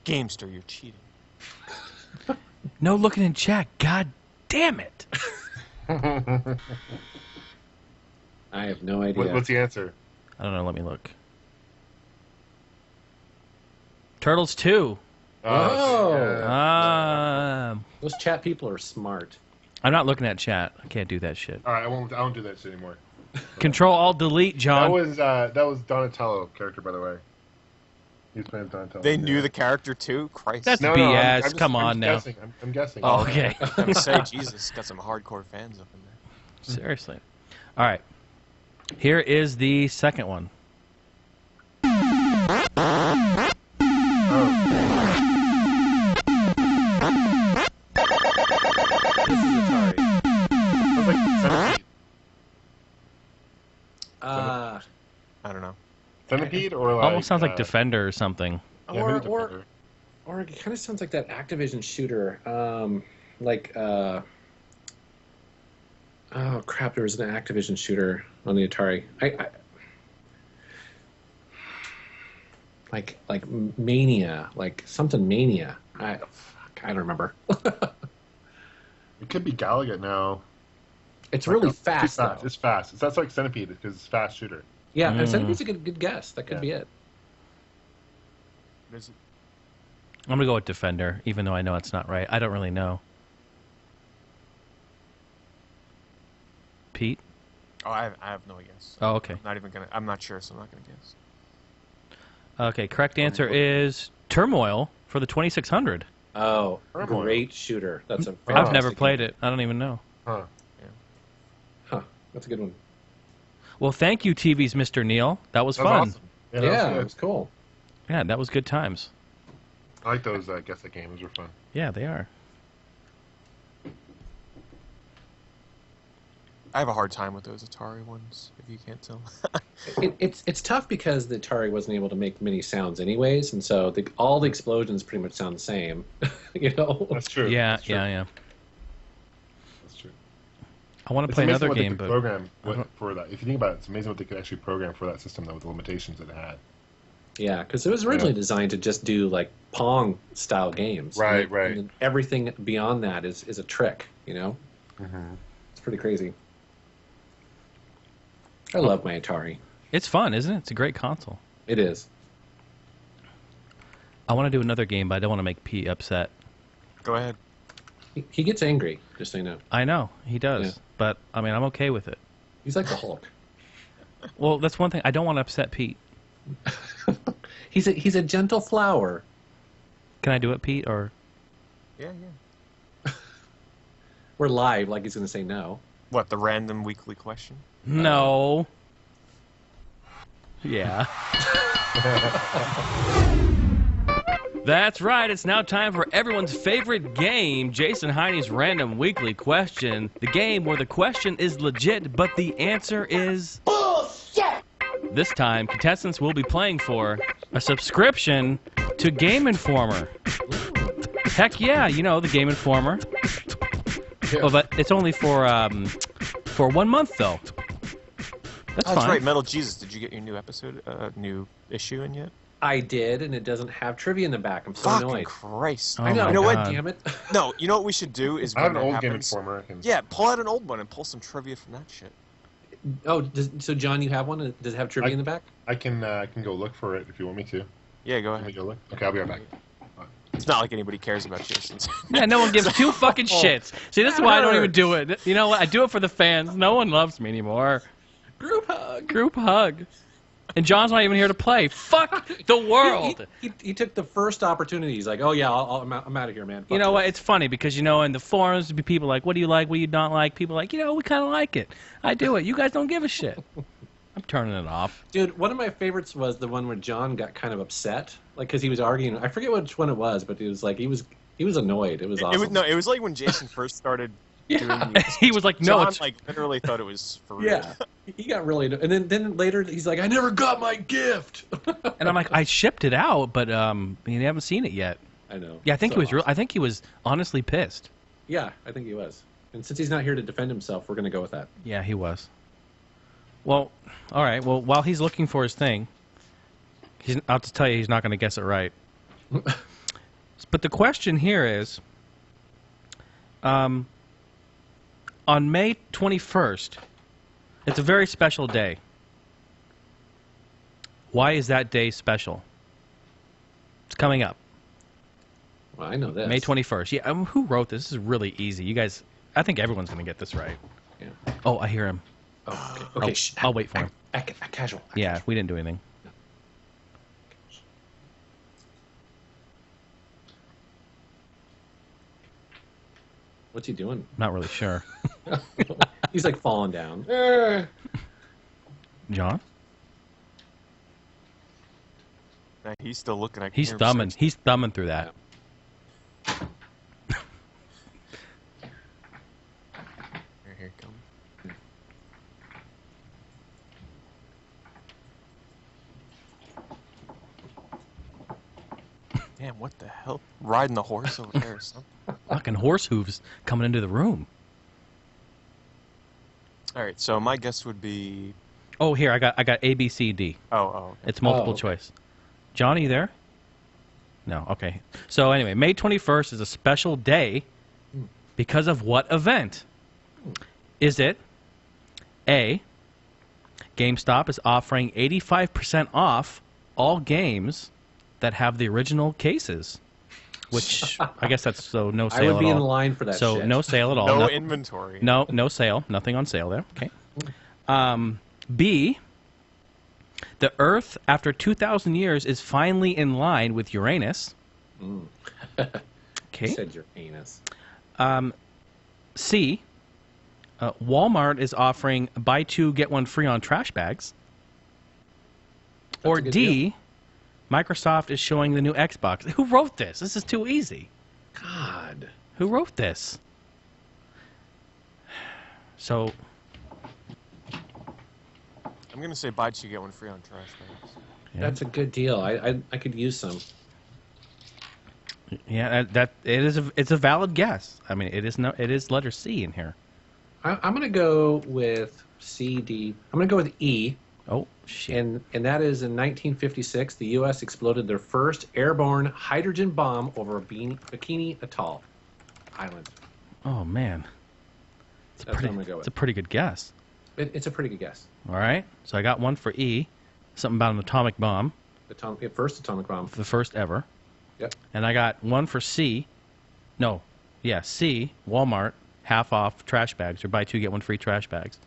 Gamester, you're cheating. No looking in chat. God damn it. I have no idea. What's the answer? I don't know. Let me look. Turtles 2. Oh. yeah. Those chat people are smart. I'm not looking at chat. I can't do that shit. All right, I won't do that shit anymore. Control Alt Delete, John. That was Donatello character, by the way. He was playing Donatello. They knew the character too? Christ. That's No, BS. I'm just, Come I'm on just now. Guessing. I'm guessing. Oh, okay. I was gonna say, Jesus, got some hardcore fans up in there. Seriously. All right. Here is the second one. This is Atari. Sounds like Centipede. I don't know. Centipede or like Almost sounds like Defender or something. Yeah, Or, maybe or, Defender. or it kind of sounds like that Activision shooter. Oh crap! There was an Activision shooter on the Atari. Like Mania, like something Mania. I don't remember. It could be Gallagher now. It's really fast, Too fast. though. It's fast. That's like Centipede because it's fast shooter. Yeah, and Centipede's a good guess. That could Yeah. be it. There's- I'm going to go with Defender, even though I know it's not right. I don't really know. Pete? Oh, I have no guess. Oh, okay. I'm not sure, so I'm not gonna guess. Okay, correct answer is Turmoil for the 2600. Oh, Turmoil. great shooter. That's a. I've never fantastic played game. it. I don't even know. Huh. Huh? That's a good one. Well, thank you, TV's Mr. Neil. That was That fun. was awesome. Yeah, that Yeah, was it good. was cool. Yeah, that was good times. I like those guess the games. Those were fun. Yeah, they are. I have a hard time with those Atari ones, if you can't tell. It's tough because the Atari wasn't able to make many sounds anyways, and so all the explosions pretty much sound the same. You know. That's true. Yeah, That's true. yeah. That's true. I want to It's play amazing another what they game, could but program don't- for that. If you think about it, it's amazing what they could actually program for that system, though, with the limitations that it had. Yeah, because it was originally designed to just do like Pong style games. Right, And right. then everything beyond that is a trick. You know, Mm-hmm. it's pretty crazy. I love my Atari. It's fun, isn't it? It's a great console. It is. I want to do another game, but I don't want to make Pete upset. Go ahead. He gets angry, just so you know. I know, he does. Yeah. But, I mean, I'm okay with it. He's like the Hulk. Well, that's one thing. I don't want to upset Pete. He's a gentle flower. Can I do it, Pete? Or Yeah. We're live, like he's going to say no. What, the random weekly question? no? Yeah. That's right. It's now time for everyone's favorite game, Jason Heine's Random Weekly Question. The game where the question is legit, but the answer is bullshit. This time, contestants will be playing for a subscription to Game Informer. Heck yeah, you know the Game Informer. Yeah. Oh, but it's only for 1 month though. That's fine. right. Metal Jesus, did you get your new episode, new issue in yet? I did, and it doesn't have trivia in the back. I'm so Fucking annoyed. Christ. Oh I know. my You know what? God. Damn it. No, you know what we should do is I have an when old that Game happens- Informer. I can- Yeah, pull out an old one and pull some trivia from that shit. Oh, so John, you have one? Does it have trivia in the back? I can go look for it if you want me to. Yeah, go Let me ahead. go look. Okay, I'll be right back. It's not like anybody cares about Jason's. Yeah, no one gives two fucking shits. See, this is why I don't even do it. You know what? I do it for the fans. No one loves me anymore. Group hug. Group hug. And John's not even here to play. Fuck the world. He took the first opportunity. He's like, oh, yeah, I'm out of here, man. You know what? It's funny because, you know, in the forums, be people like, what do you like? What do you not like? People like, you know, we kind of like it. I do it. You guys don't give a shit. I'm turning it off. Dude, one of my favorites was the one where John got kind of upset, like because he was arguing. I forget which one it was, but it was like he was annoyed. It was awesome. It was like when Jason first started doing Yeah. the He was like, no, John, it's... like, literally thought it was for real. Yeah, he got really, and then later he's like, I never got my gift. And I'm like, I shipped it out, but you haven't seen it yet. I know. Yeah, I think So he was real. awesome. I think he was honestly pissed. Yeah, I think he was. And since he's not here to defend himself, we're gonna go with that. Yeah, he was. Well, all right. Well, while he's looking for his thing, I'll have to tell you he's not going to guess it right. But the question here is, on May 21st, it's a very special day. Why is that day special? It's coming up. Well, I know this. May 21st. Yeah, who wrote this? This is really easy. You guys, I think everyone's going to get this right. Yeah. Oh, I hear him. Oh, okay. I'll wait for him. Casual. Yeah, we didn't do anything. What's he doing? Not really sure. He's like falling down. John? Nah, he's still looking. I can He's hear him thumbing. search. He's thumbing through that. Here it comes. Damn, what the hell? Riding the horse over there or something? Fucking horse hooves coming into the room. All right, so my guess would be... Oh, here I got A, B, C, D. Oh, okay. It's multiple okay. choice. John, are you there? No. Okay. So anyway, May 21st is a special day because of what event? Is it A, GameStop is offering 85% off all games that have the original cases? Which I guess that's so no sale I would at be in all. line for that. So shit. no sale at all. No No- inventory. no sale. Nothing on sale there. Okay. B, the Earth, after 2,000 years, is finally in line with Uranus. He Okay. said your anus. C, Walmart is offering buy two, get one free on trash bags. Or a good D, Microsoft is showing the new Xbox. Who wrote this? This is too easy. God. Who wrote this? So, I'm going to say buy two, get one free on trash bags. yeah. That's a good deal. I could use some. Yeah, it's a valid guess. I mean, it is letter C in here. I'm gonna go with C, D. I'm gonna go with E. Oh shit! And that is in 1956, the U.S. exploded their first airborne hydrogen bomb over a Bikini Atoll island. Oh man, That's what I'm gonna go it's with. a pretty good guess. It's a pretty good guess. All right. So I got one for E. Something about an atomic bomb. First atomic bomb. The first ever. Yep. And I got one for C. No. Yeah, C. Walmart. Half off trash bags, or buy two, get one free trash bags.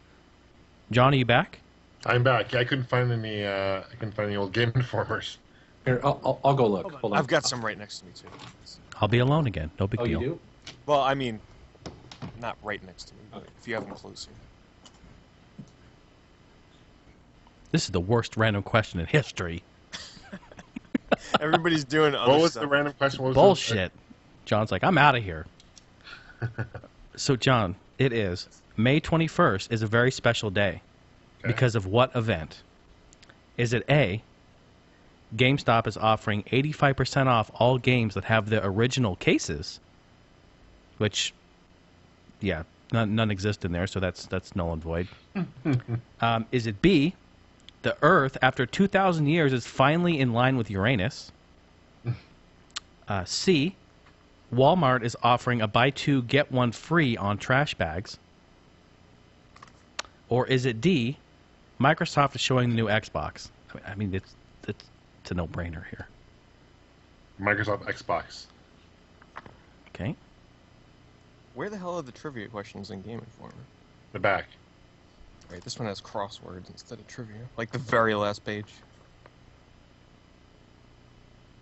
John, are you back? I'm back. Yeah, I couldn't find any old Game Informers. Here, I'll go look. Hold on. I've got some right next to me too. I'll be alone again. No big Oh, deal. you do? Well, I mean, not right next to me, but Okay. if you have them closer. This is the worst random question in history. Everybody's doing other What was stuff. the random question? What was Bullshit. John's like, I'm out of here. So, John, it is. May 21st is a very special day. Okay. Because of what event? Is it A, GameStop is offering 85% off all games that have the original cases, which, yeah, none exist in there, so that's null and void. Is it B, the Earth, after 2,000 years, is finally in line with Uranus? C, Walmart is offering a buy two, get one free on trash bags? Or is it D, Microsoft is showing the new Xbox? I mean, it's a no-brainer here. Microsoft Xbox. Okay. Where the hell are the trivia questions in Game Informer? The back. Right, this one has crosswords instead of trivia. Like the very last page.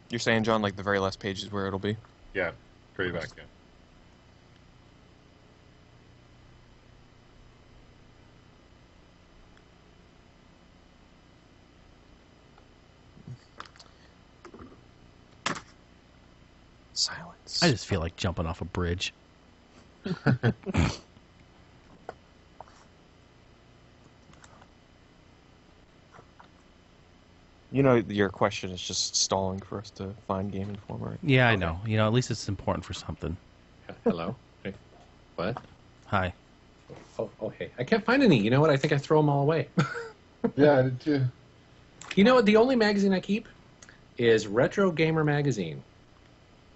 You're saying, John, like the very last page is where it'll be? Yeah, pretty back. Yeah. Silence. I just feel like jumping off a bridge. You know, your question is just stalling for us to find Game Informer. Right? Yeah, I know. You know, at least it's important for something. Hello? Hey. What? Hi. Oh, hey. I can't find any. You know what? I think I throw them all away. Yeah, I did too. You know what? The only magazine I keep is Retro Gamer Magazine.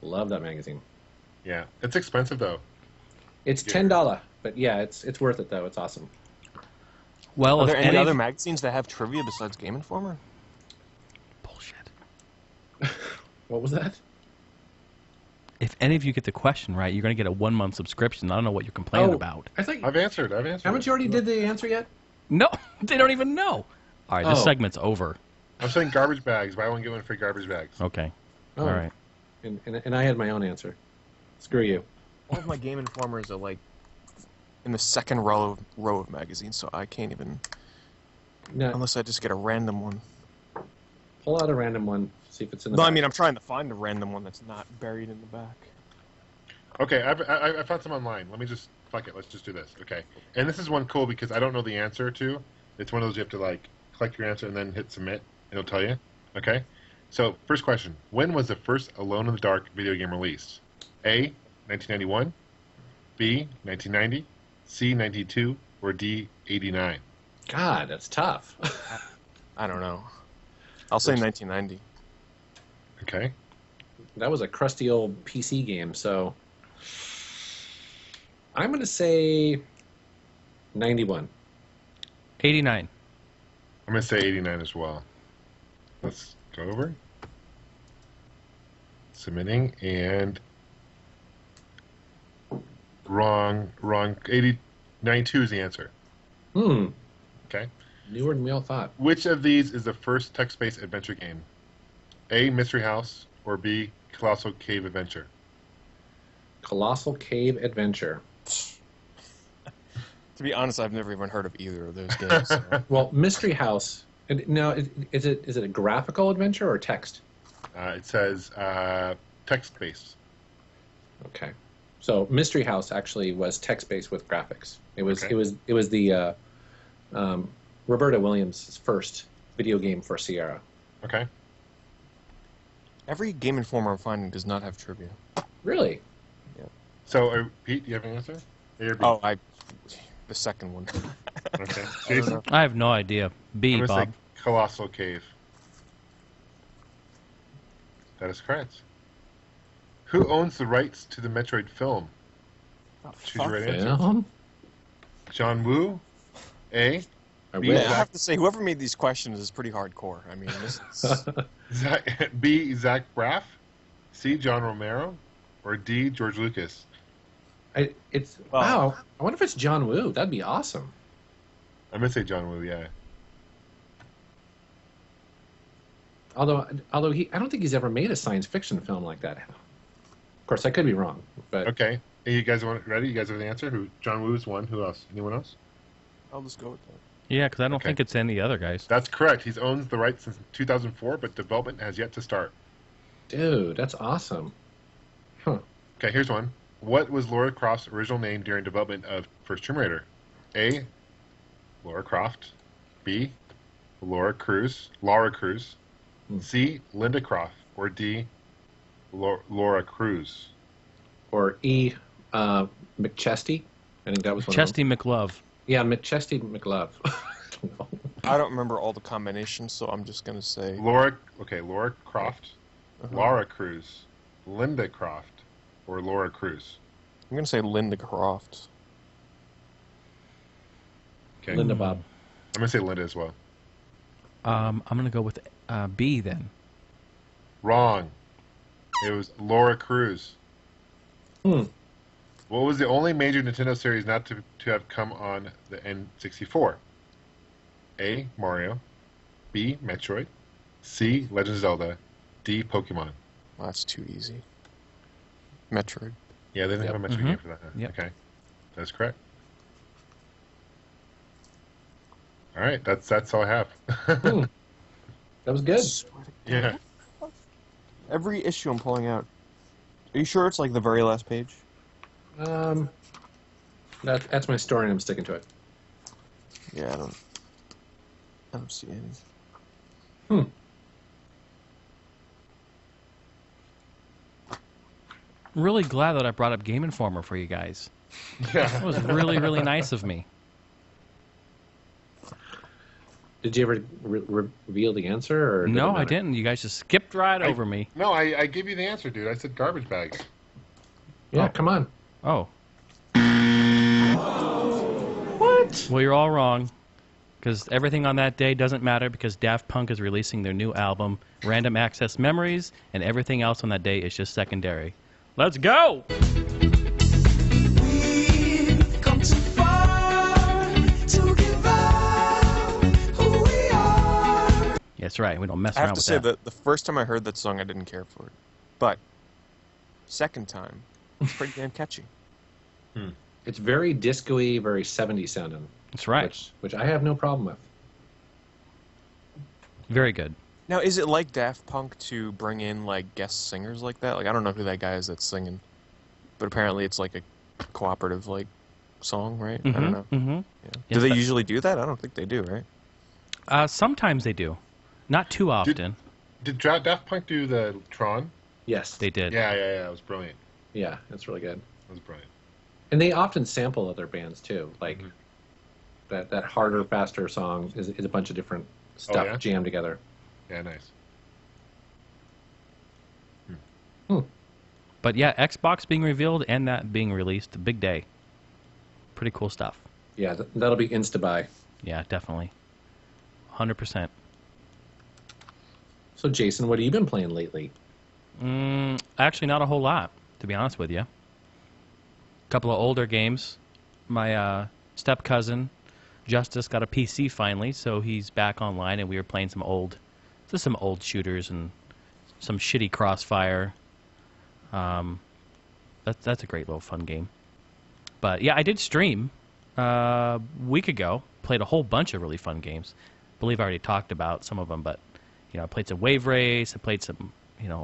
Love that magazine. Yeah, it's expensive though. It's Yeah. $10, but yeah, it's worth it though. It's awesome. Well, Are if there any any other magazines that have trivia besides Game Informer? bullshit. What was that? If any of you get the question right, you're going to get a 1-month subscription. I don't know what you're complaining about. I thought. I've answered. Haven't you already did the answer yet? No, they don't even know. All right, this Oh. segment's over. I'm saying garbage bags. Buy one, get one free garbage bags. Okay. Oh. All right. And I had my own answer. Screw you. All of my Game Informers are like in the second row of magazines, so I can't even No, unless I just get a random one. pull out a random one. See if it's in the. No, I back. mean I'm trying to find a random one that's not buried in the back. Okay, I found some online. Let me just fuck it. Let's just do this. Okay, and this is one cool because I don't know the answer to. It's one of those you have to like collect your answer and then hit submit, and it'll tell you. Okay, so first question: when was the first Alone in the Dark video game released? A. 1991, B. 1990, C. 92, or D. 89? God, that's tough. I don't know. I'll say 1990. Okay. That was a crusty old PC game, so I'm going to say 91. 89. I'm gonna say 89 as well. Let's go over. Submitting and wrong. 92 is the answer. Okay. Newer than we all thought. Which of these is the first text-based adventure game? A. Mystery House, or B. Colossal Cave Adventure? Colossal Cave Adventure. To be honest, I've never even heard of either of those games. So. Well, Mystery House. Now, is it a graphical adventure or text? It says text-based. Okay. So Mystery House actually was text-based with graphics. It was Okay. it was the Roberta Williams' first video game for Sierra. Okay. Every Game Informer I'm finding does not have trivia. Really? So, Pete, do you have an answer? A or B? Oh, the second one. Okay. I don't Jason? know. I have no idea. B, I'm gonna Bob. say Colossal Cave. That is correct. Who owns the rights to the Metroid film? Choose your right answer. Film? John Woo, A. I B, wish. I have to say, whoever made these questions is pretty hardcore. I mean, this is... B. Zach Braff. C. John Romero. Or D. George Lucas. Wow. I wonder if it's John Woo. That'd be awesome. I'm gonna say John Woo. Yeah. Although I don't think he's ever made a science fiction film like that. Of course, I could be wrong. But Okay. Hey, you guys ready? You guys have the answer? Who? John Woo's one. Who else? Anyone else? I'll just go with that. Yeah, because I don't Okay. think it's any other guys. That's correct. He's owned the rights since 2004, but development has yet to start. dude, that's awesome. Huh. Okay, here's one. What was Lara Croft's original name during development of First Tomb Raider? A. Lara Croft. B. Laura Cruz. C. Linda Croft. Or D. Laura Cruz. Or E. McChesty. I think that was one of them. Chesty McLove. Yeah, McChesty McLove. I don't remember all the combinations, so I'm just going to say... Laura Croft, Uh-huh. Laura Cruz, Linda Croft, or Laura Cruz. I'm going to say Linda Croft. Okay. Linda Bob. I'm going to say Linda as well. I'm going to go with B then. Wrong. It was Laura Cruz. Hmm. What was the only major Nintendo series not to have come on the N64? A. Mario. B. Metroid. C. Legend of Zelda. D. Pokemon. Well, that's too easy. Metroid. Yeah, they didn't have a Metroid game for that. Huh? Yep. Okay. That's correct. All right, that's all I have. Hmm. That was good. Swear to Yeah. God. Every issue I'm pulling out. Are you sure it's like the very last page? That's my story, and I'm sticking to it. Yeah, I don't see any. Hmm. Really glad that I brought up Game Informer for you guys. That Yeah. was really, really nice of me. Did you ever reveal the answer? Or did it No, I matter? didn't. You guys just skipped right over me. No, I gave you the answer, dude. I said garbage bags. Yeah, Oh. come on. Oh. What? Well, you're all wrong. Because everything on that day doesn't matter because Daft Punk is releasing their new album, Random Access Memories, and everything else on that day is just secondary. Let's go! Yeah, that's right. We don't mess I around have to with say that. that the first time I heard that song, I didn't care for it. But second time, it's pretty damn catchy. It's very disco-y, very 70s sounding. That's right. Which I have no problem with. Very good. Now, is it like Daft Punk to bring in like guest singers like that? Like, I don't know who that guy is that's singing, but apparently it's like a cooperative like song, right? I don't know. Mm-hmm. Yeah. Yes, Do they that- usually do that? I don't think they do, right? Sometimes they do. Not too often. Did Daft Punk do the Tron? Yes. They did. Yeah. It was brilliant. Yeah, that's really good. It was brilliant. And they often sample other bands too. Like Mhm. that harder, faster song is a bunch of different stuff yeah? jammed together. Yeah, nice. But yeah, Xbox being revealed and that being released, a big day. Pretty cool stuff. Yeah, that'll be insta-buy. Yeah, definitely. 100%. So Jason, what have you been playing lately? Actually, not a whole lot, to be honest with you. A couple of older games. My step-cousin, Justice, got a PC finally, so he's back online, and we were playing some old shooters and some shitty Crossfire. That's a great little fun game. But yeah, I did stream a week ago. Played a whole bunch of really fun games. I believe I already talked about some of them, but I played some Wave Race. I played some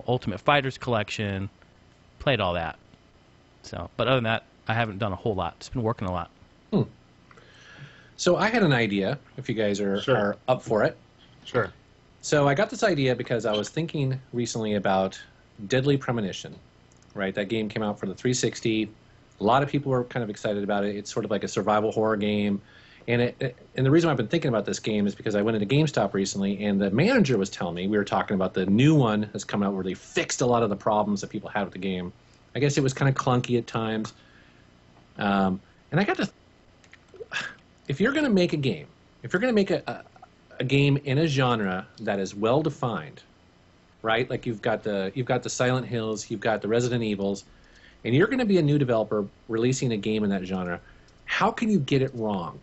Ultimate Fighters Collection. Played all that. So, but other than that, I haven't done a whole lot. Just been working a lot. So I had an idea, if you guys are up for it. Sure. So I got this idea because I was thinking recently about Deadly Premonition, right? That game came out for the 360. A lot of people were kind of excited about it. It's sort of like a survival horror game. And the reason I've been thinking about this game is because I went into GameStop recently, and the manager was telling me, we were talking about the new one that's come out where they fixed a lot of the problems that people had with the game. I guess it was kind of clunky at times. And I got to... if you're going to make a game, if you're going to make a game in a genre that is well defined, right? Like you've got the Silent Hills, you've got the Resident Evils, and you're going to be a new developer releasing a game in that genre. How can you get it wrong?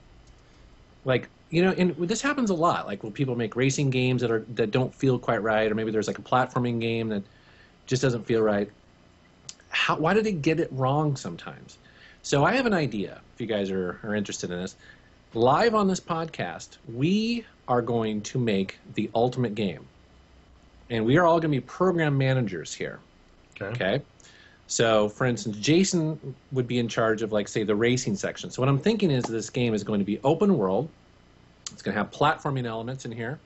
Like, you know, and this happens a lot. Like when people make racing games that don't feel quite right, or maybe there's like a platforming game that just doesn't feel right. Why do they get it wrong sometimes? So I have an idea, if you guys are interested in this. Live on this podcast, we are going to make the ultimate game. And we are all going to be program managers here. Okay? So, for instance, Jason would be in charge of, like, say, the racing section. So what I'm thinking is this game is going to be open world. It's going to have platforming elements in here.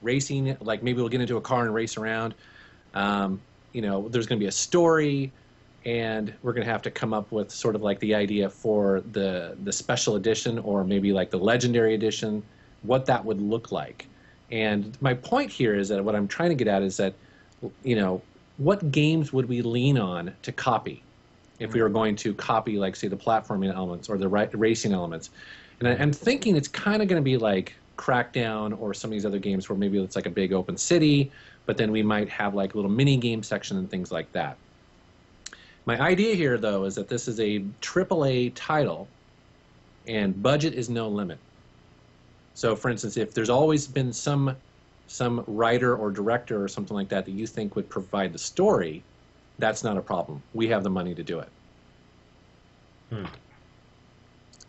Racing, like maybe we'll get into a car and race around. You know, there's going to be a story. And we're going to have to come up with sort of like the idea for the special edition, or maybe like the legendary edition, what that would look like. And my point here is that what I'm trying to get at is that, you know, what games would we lean on to copy if we were going to copy, like, say, the platforming elements or the racing elements? And I'm thinking it's kind of going to be like Crackdown or some of these other games where maybe it's like a big open city, but then we might have like a little mini game section and things like that. My idea here, though, is that this is a AAA title, and budget is no limit. So, for instance, if there's always been some writer or director or something like that you think would provide the story, that's not a problem. We have the money to do it.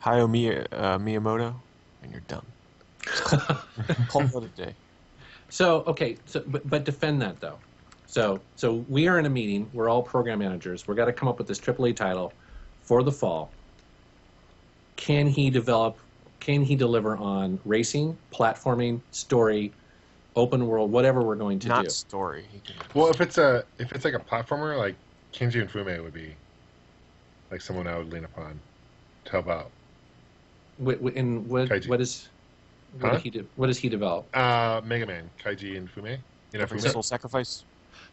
Hayao Miyamoto, and you're done. Call it a day. So, okay, but defend that, though. So we are in a meeting. We're all program managers. We've got to come up with this AAA title for the fall. Can he deliver on racing, platforming, story, open world, whatever we're going to do? Not story. Well, if it's like a platformer, like Kenji Infume would be like someone I would lean upon to help out. And what does he develop? Mega Man, Kaiji Infume. You know, Soul Sacrifice.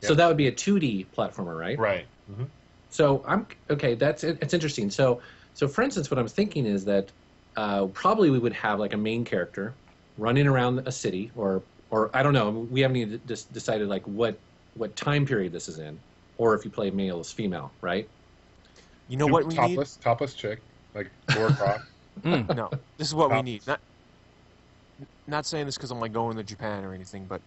So that would be a 2D platformer, right? Right. Mm-hmm. So it's interesting. So for instance, what I'm thinking is that probably we would have like a main character running around a city, or I don't know. We haven't even decided like what time period this is in, or if you play male as female, right? You know what we need? Topless chick, like Laura Croft. No, this is what we need. Not saying this because I'm like going to Japan or anything, but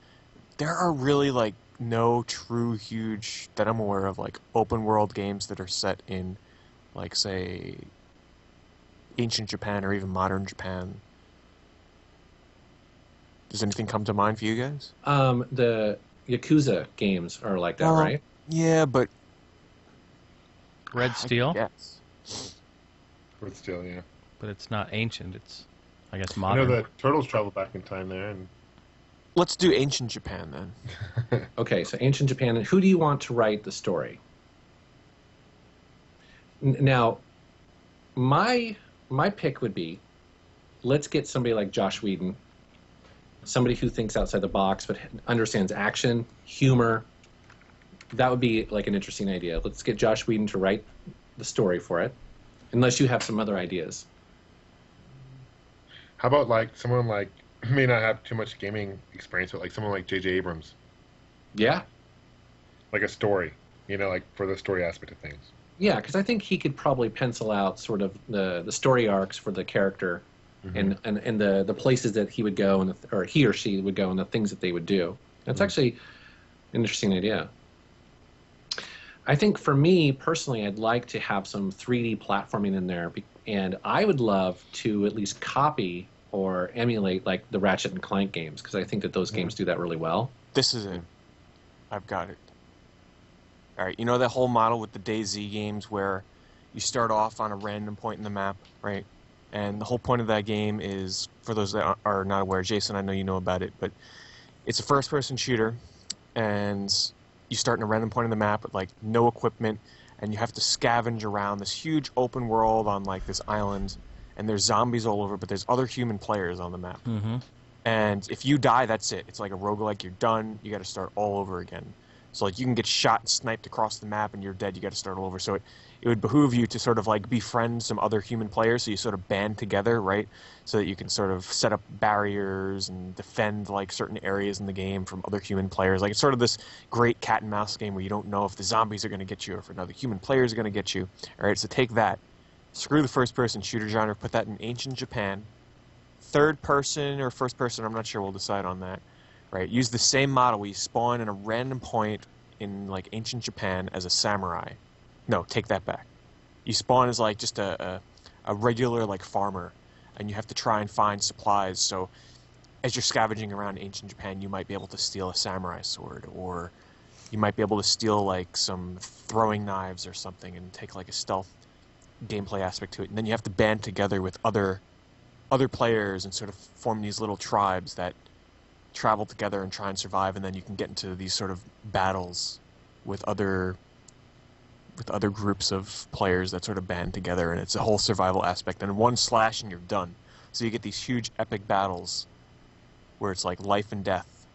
there are really like no true huge that I'm aware of like open world games that are set in like, say, ancient Japan or even modern Japan. Does anything come to mind for you guys? The Yakuza games are like that, right? Yeah, but Red Steel? Yes. Red Steel, yeah. But it's not ancient. It's, I guess, I modern. know the turtles travel back in time there, and Let's do ancient Japan then. Okay, so ancient Japan. And who do you want to write the story? Now, my pick would be, let's get somebody like Josh Whedon, somebody who thinks outside the box but understands action, humor. That would be like an interesting idea. Let's get Josh Whedon to write the story for it, unless you have some other ideas. how about like someone like may not have too much gaming experience, but like someone like J.J. Abrams, Yeah. like a story, you know, like for the story aspect of things. Yeah, because I think he could probably pencil out sort of the story arcs for the character, and the places that he would go, and or he or she would go, and the things that they would do. That's actually an interesting idea. I think for me personally, I'd like to have some 3D platforming in there, and I would love to at least copy or emulate like the Ratchet and Clank games, because I think that those games do that really well. This is it. I've got it. All right, you know that whole model with the DayZ games where you start off on a random point in the map, right? And the whole point of that game is, for those that are not aware, Jason, I know you know about it, but it's a first-person shooter, and you start in a random point in the map with like no equipment, and you have to scavenge around this huge open world on like this island, and there's zombies all over, but there's other human players on the map. And if you die, that's it. It's like a roguelike. You're done. You got to start all over again. So like you can get shot and sniped across the map and you're dead. You got to start all over. So it would behoove you to sort of like befriend some other human players, so you sort of band together, right? So that you can sort of set up barriers and defend like certain areas in the game from other human players. Like it's sort of this great cat and mouse game where you don't know if the zombies are going to get you or if another human player is going to get you. All right, so take that. Screw the first-person shooter genre. Put that in ancient Japan. Third person or first person, I'm not sure. We'll decide on that. Right? Use the same model. We spawn in a random point in like ancient Japan as a samurai. No, take that back. You spawn as like just a regular like farmer, and you have to try and find supplies. So as you're scavenging around ancient Japan, you might be able to steal a samurai sword, or you might be able to steal like some throwing knives or something and take like a stealth gameplay aspect to it. And then you have to band together with other players and sort of form these little tribes that travel together and try and survive, and then you can get into these sort of battles with other groups of players that sort of band together, and it's a whole survival aspect. And one slash and you're done. So you get these huge epic battles where it's like life and death.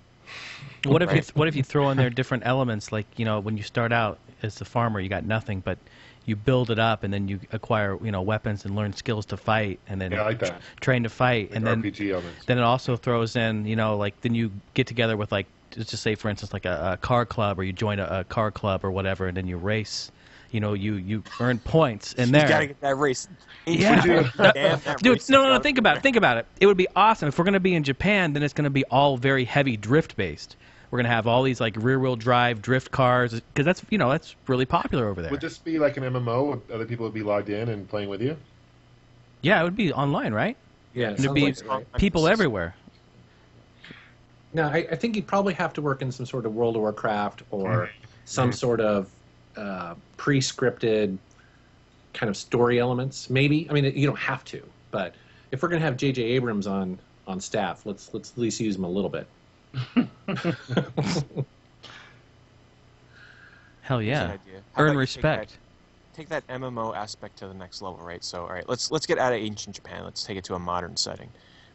What if you throw in there different elements, like, you know, when you start out as a farmer, you got nothing, but you build it up, and then you acquire, you know, weapons and learn skills to fight, and then I like that. train to fight, Like and then RPG elements. then it also throws in, you know, like then you get together with like, let's just say for instance like a car club, or you join a car club or whatever, and then you race. You know, you earn points in there. You gotta get that race. Yeah. Damn, that Dude, race no, is think about it. It would be awesome. If we're going to be in Japan, then it's going to be all very heavy drift-based. We're going to have all these, like, rear-wheel drive drift cars, because that's, you know, that's really popular over there. Would this be like an MMO? Would other people would be logged in and playing with you? Yeah, it would be online, right? Yeah, it There'd sounds be like it, right? people everywhere. Now, I think you'd probably have to work in some sort of World of Warcraft or some sort of pre-scripted kind of story elements. Maybe. I mean, you don't have to, but if we're going to have J.J. Abrams on staff, let's at least use him a little bit. Hell Here's an yeah. idea. How Earn about you respect. Take that MMO aspect to the next level, right? So, all right, let's get out of ancient Japan. Let's take it to a modern setting,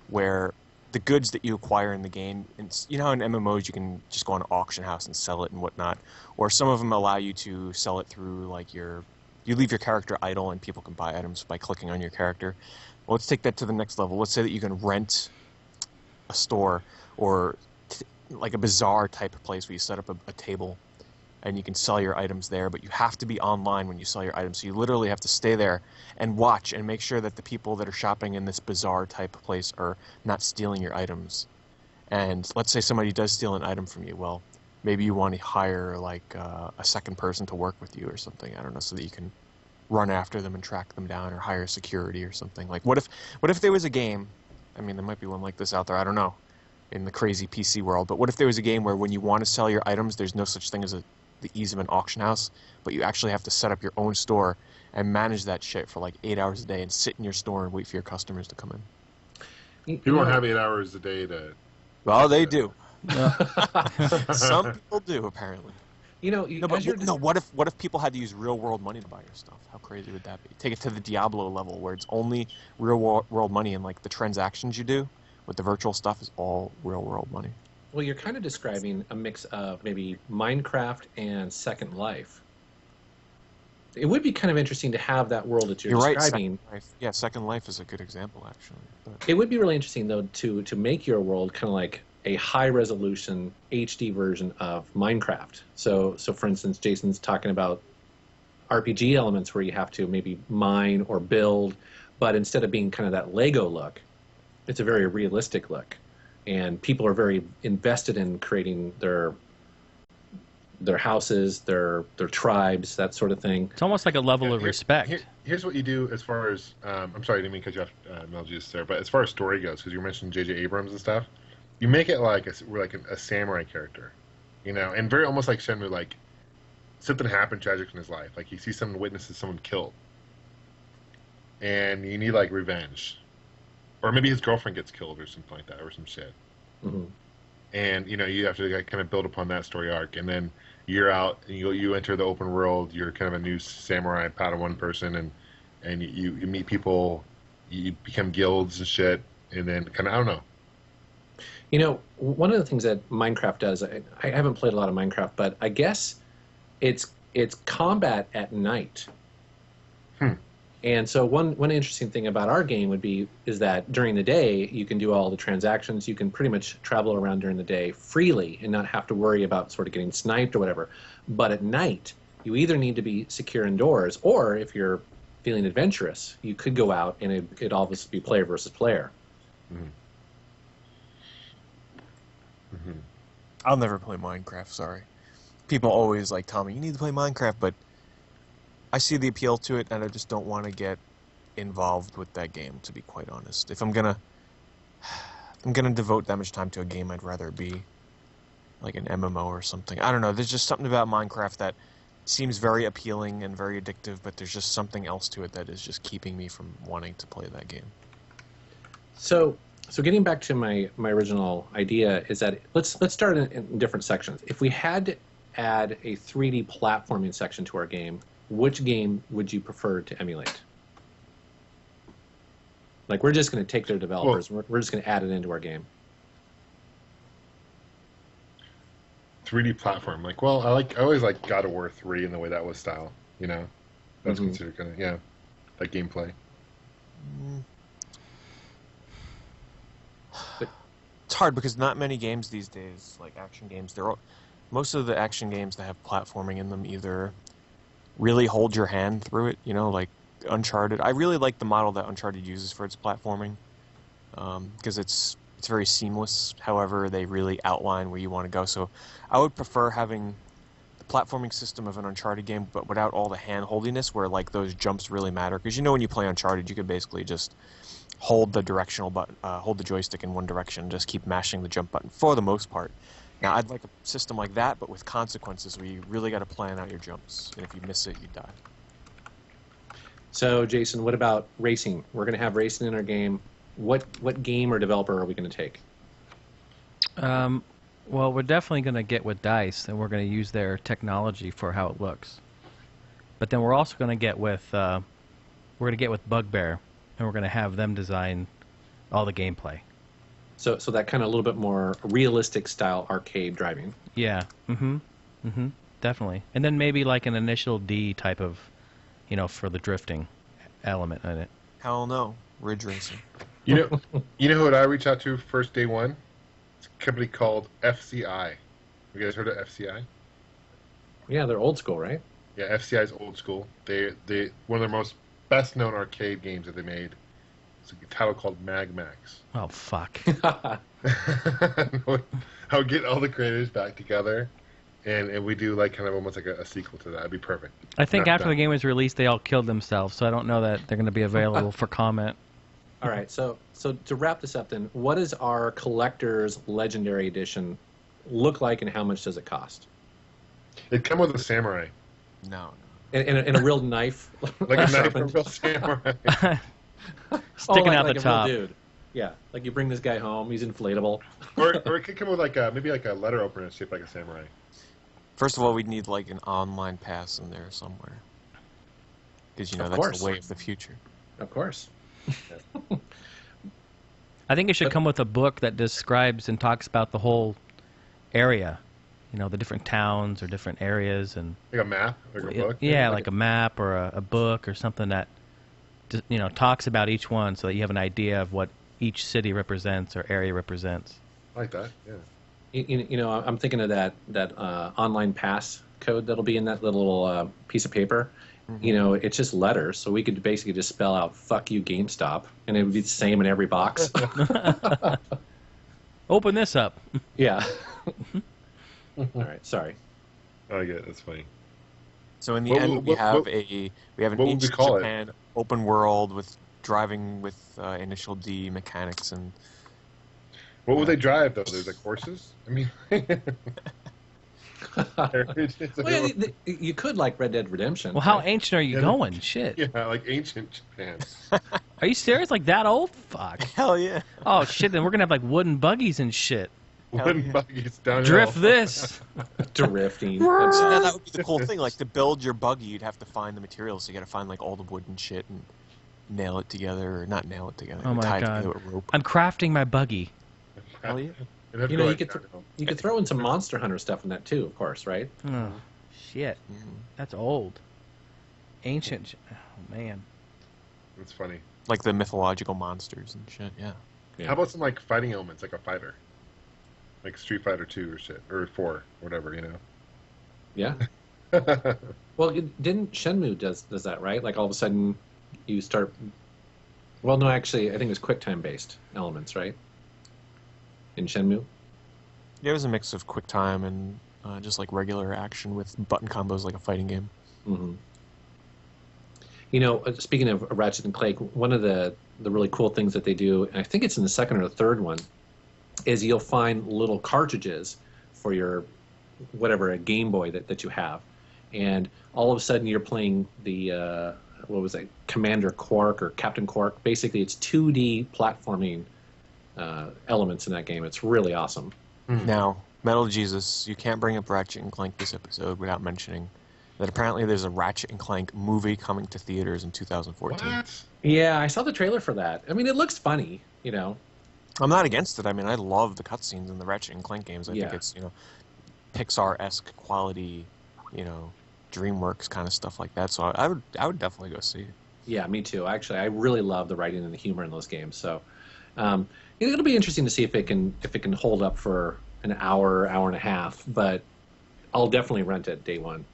where the goods that you acquire in the game, and you know how in MMOs you can just go on an auction house and sell it and whatnot, or some of them allow you to sell it through like you leave your character idle and people can buy items by clicking on your character. Well, let's take that to the next level. Let's say that you can rent a store or like a bazaar type of place where you set up a table and you can sell your items there, but you have to be online when you sell your items. So you literally have to stay there and watch and make sure that the people that are shopping in this bazaar type of place are not stealing your items. And let's say somebody does steal an item from you. Well, maybe you want to hire like a second person to work with you or something. I don't know, so that you can run after them and track them down, or hire security or something. Like what if there was a game? I mean, there might be one like this out there. I don't know, in the crazy PC world. But what if there was a game where when you want to sell your items, there's no such thing as the ease of an auction house, but you actually have to set up your own store and manage that shit for like 8 hours a day and sit in your store and wait for your customers to come in. You won't have 8 hours a day to... Well, they do. Some people do, apparently. You know, what if people had to use real world money to buy your stuff? How crazy would that be? Take it to the Diablo level, where it's only real world money, and like the transactions you do with the virtual stuff is all real world money. Well, you're kind of describing a mix of maybe Minecraft and Second Life. It would be kind of interesting to have that world that you're describing. Right, Second Life. Second Life is a good example, actually. But... It would be really interesting, though, to make your world kind of like a high-resolution HD version of Minecraft. So for instance, Jason's talking about RPG elements where you have to maybe mine or build, but instead of being kind of that Lego look, it's a very realistic look. And people are very invested in creating their houses, their tribes, that sort of thing. It's almost like a level of respect. Here's what you do as far as I'm sorry, I didn't mean to cut you off, Mel Juice there, but as far as story goes, because you mentioned J.J. Abrams and stuff, you make it like a samurai character, you know, and very almost like Shenmue, like something happened tragic in his life, like he sees someone, witnesses someone killed, and you need like revenge. Or maybe his girlfriend gets killed or something like that, or some shit. Mm-hmm. And, you know, you have to like, kind of build upon that story arc. And then you're out, and you enter the open world. You're kind of a new samurai Padawan person, and you meet people. You become guilds and shit. And then kind of, I don't know. You know, one of the things that Minecraft does, I haven't played a lot of Minecraft, but I guess it's combat at night. And so one interesting thing about our game is that during the day you can do all the transactions. You can pretty much travel around during the day freely and not have to worry about sort of getting sniped or whatever. But at night, you either need to be secure indoors, or if you're feeling adventurous, you could go out and it'd obviously be player versus player. I'll never play Minecraft, sorry. People always tell me, you need to play Minecraft, but I see the appeal to it, and I just don't want to get involved with that game, to be quite honest. If I'm gonna devote that much time to a game, I'd rather it be like an MMO or something. I don't know, there's just something about Minecraft that seems very appealing and very addictive, but there's just something else to it that is just keeping me from wanting to play that game. So getting back to my original idea is that let's start in different sections. If we had to add a 3D platforming section to our game, which game would you prefer to emulate? Like, we're just going to take their developers, we're just going to add it into our game. 3D platform, I always like God of War 3 in the way that was style. That's considered kind of that gameplay. It's hard because not many games these days, like action games, most of the action games that have platforming in them either really hold your hand through it, like Uncharted. I really like the model that Uncharted uses for its platforming, because it's very seamless. However, they really outline where you want to go. So I would prefer having the platforming system of an Uncharted game, but without all the hand-holdiness, where those jumps really matter. Because when you play Uncharted, you could basically just hold the directional button, hold the joystick in one direction, just keep mashing the jump button for the most part. Now, I'd like a system like that, but with consequences where you really got to plan out your jumps, and if you miss it, you die. So, Jason, what about racing? We're going to have racing in our game. What game or developer are we going to take? Well, we're definitely going to get with DICE, and we're going to use their technology for how it looks. But then we're also going to get with Bugbear, and we're going to have them design all the gameplay. So that kind of a little bit more realistic style arcade driving. Yeah. Definitely. And then maybe like an Initial D type of, for the drifting element in it. Hell no. Ridge racing. You know what I reached out to first day one? It's a company called FCI. You guys heard of FCI? Yeah, they're old school, right? Yeah, FCI is old school. They one of their most best known arcade games that they made. It's a title called Mag Max. Oh, fuck. I'll get all the creators back together, and we do kind of almost like a sequel to that. It'd be perfect. I think after the game was released, they all killed themselves, so I don't know that they're going to be available for comment. All right, so to wrap this up then, what does our Collector's Legendary Edition look like, and how much does it cost? It come with a samurai. No. And a real knife? Like a knife from a real samurai. Sticking out like the top. A real dude. Yeah, like you bring this guy home, he's inflatable. or it could come with maybe a letter opener shaped like a samurai. First of all, we'd need an online pass in there somewhere. Because, that's the way of the future. Of course. I think it should come with a book that describes and talks about the whole area. The different towns or different areas. And like a map? Like a book? Yeah, like a map or a book or something that talks about each one so that you have an idea of what each city represents or area represents. I like that, yeah. I'm thinking of that online pass code that'll be in that little piece of paper. Mm-hmm. It's just letters, so we could basically just spell out "fuck you, GameStop," and it would be the same in every box. Open this up. Yeah. All right, sorry. I get it. That's funny. So in the end, we have an ancient Japan open world with driving with Initial D mechanics and. What would they drive though? There's horses. I mean. You could like Red Dead Redemption. Well, how ancient are you going? Shit. Yeah, like ancient Japan. Are you serious? Like that old? Fuck. Hell yeah. Oh shit! Then we're gonna have buggy buggies and shit. Wooden buggies downhill. Drift this. Drifting. Now that would be the cool thing. To build your buggy, you'd have to find the materials. So you got to find all the wood and shit and nail it together, or not nail it together. Oh my tie god! it together with rope. I'm crafting my buggy. Hell yeah. And that's You know, going you could throw in some Monster Hunter stuff in that too, of course, right? Oh, shit. Mhm. That's old. Ancient. Oh, man. It's funny. Like the mythological monsters and shit. Yeah. Yeah. How about some like fighting elements, like a fighter, like Street Fighter 2 or shit, or 4, whatever, you know? Yeah. Well, didn't Shenmue does that, right? Like all of a sudden you start. Well, no, actually, I think it was QuickTime based elements, right? In Shenmue. Yeah, it was a mix of quick time and just like regular action with button combos like a fighting game. Hmm. You know, speaking of Ratchet and Clank, one of the really cool things that they do, and I think it's in the second or the third one, is you'll find little cartridges for your whatever a Game Boy that you have, and all of a sudden you're playing the what was it, Commander Quark or Captain Quark. Basically, it's 2D platforming elements in that game. It's really awesome. Now, Metal Jesus, you can't bring up Ratchet and Clank this episode without mentioning that apparently there's a Ratchet and Clank movie coming to theaters in 2014. What? Yeah, I saw the trailer for that. I mean, it looks funny, you know. I'm not against it. I mean, I love the cutscenes in the Ratchet and Clank games. I Yeah. think it's, Pixar-esque quality, DreamWorks kind of stuff like that. So I would definitely go see it. Yeah, me too. Actually, I really love the writing and the humor in those games. So it'll be interesting to see if it can hold up for an hour and a half. But I'll definitely rent it day one.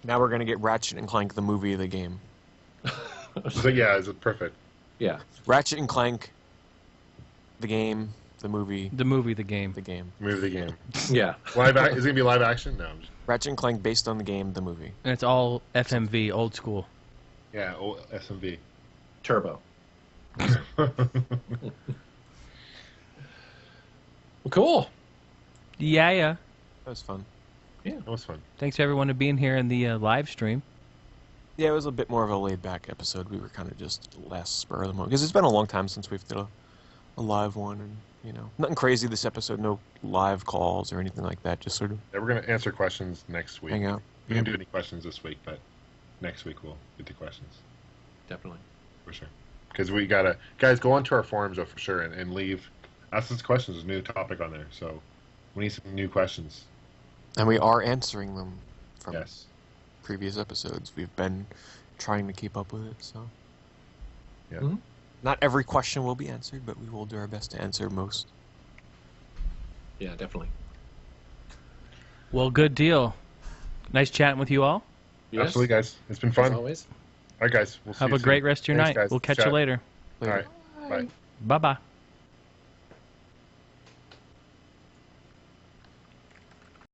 Now we're gonna get Ratchet and Clank the movie, the game. So yeah, is it perfect? Yeah. Ratchet and Clank, the game, the movie, The movie, the game. the game. Move the game. Yeah. Is it gonna be live action? No. Ratchet and Clank based on the game, the movie. And it's all FMV, old school. Yeah, SMV. Turbo. Well, cool. Yeah. That was fun. That was fun. Thanks everyone for being here in the live stream. Yeah, it was a bit more of a laid-back episode. We were kind of just last spur of the moment because it's been a long time since we've did a live one, and nothing crazy this episode. No live calls or anything like that. Just sort of Yeah, we're gonna answer questions next week. hang out. We didn't do any questions this week, but next week we'll get to questions Definitely. for sure. Because we gotta guys go onto our forums though for sure and leave ask us questions. There's a new topic on there, so we need some new questions. And we are answering them from Yes. previous episodes. We've been trying to keep up with it, so Yeah. Mhm. not every question will be answered, but we will do our best to answer most. Yeah, definitely. Well, good deal. Nice chatting with you all. Yes. Absolutely, guys. It's been As fun. All always. right, guys. We'll see Have you a great soon. rest of your Thanks, night. guys. We'll catch Chat. you later. All right. Bye. Bye-bye.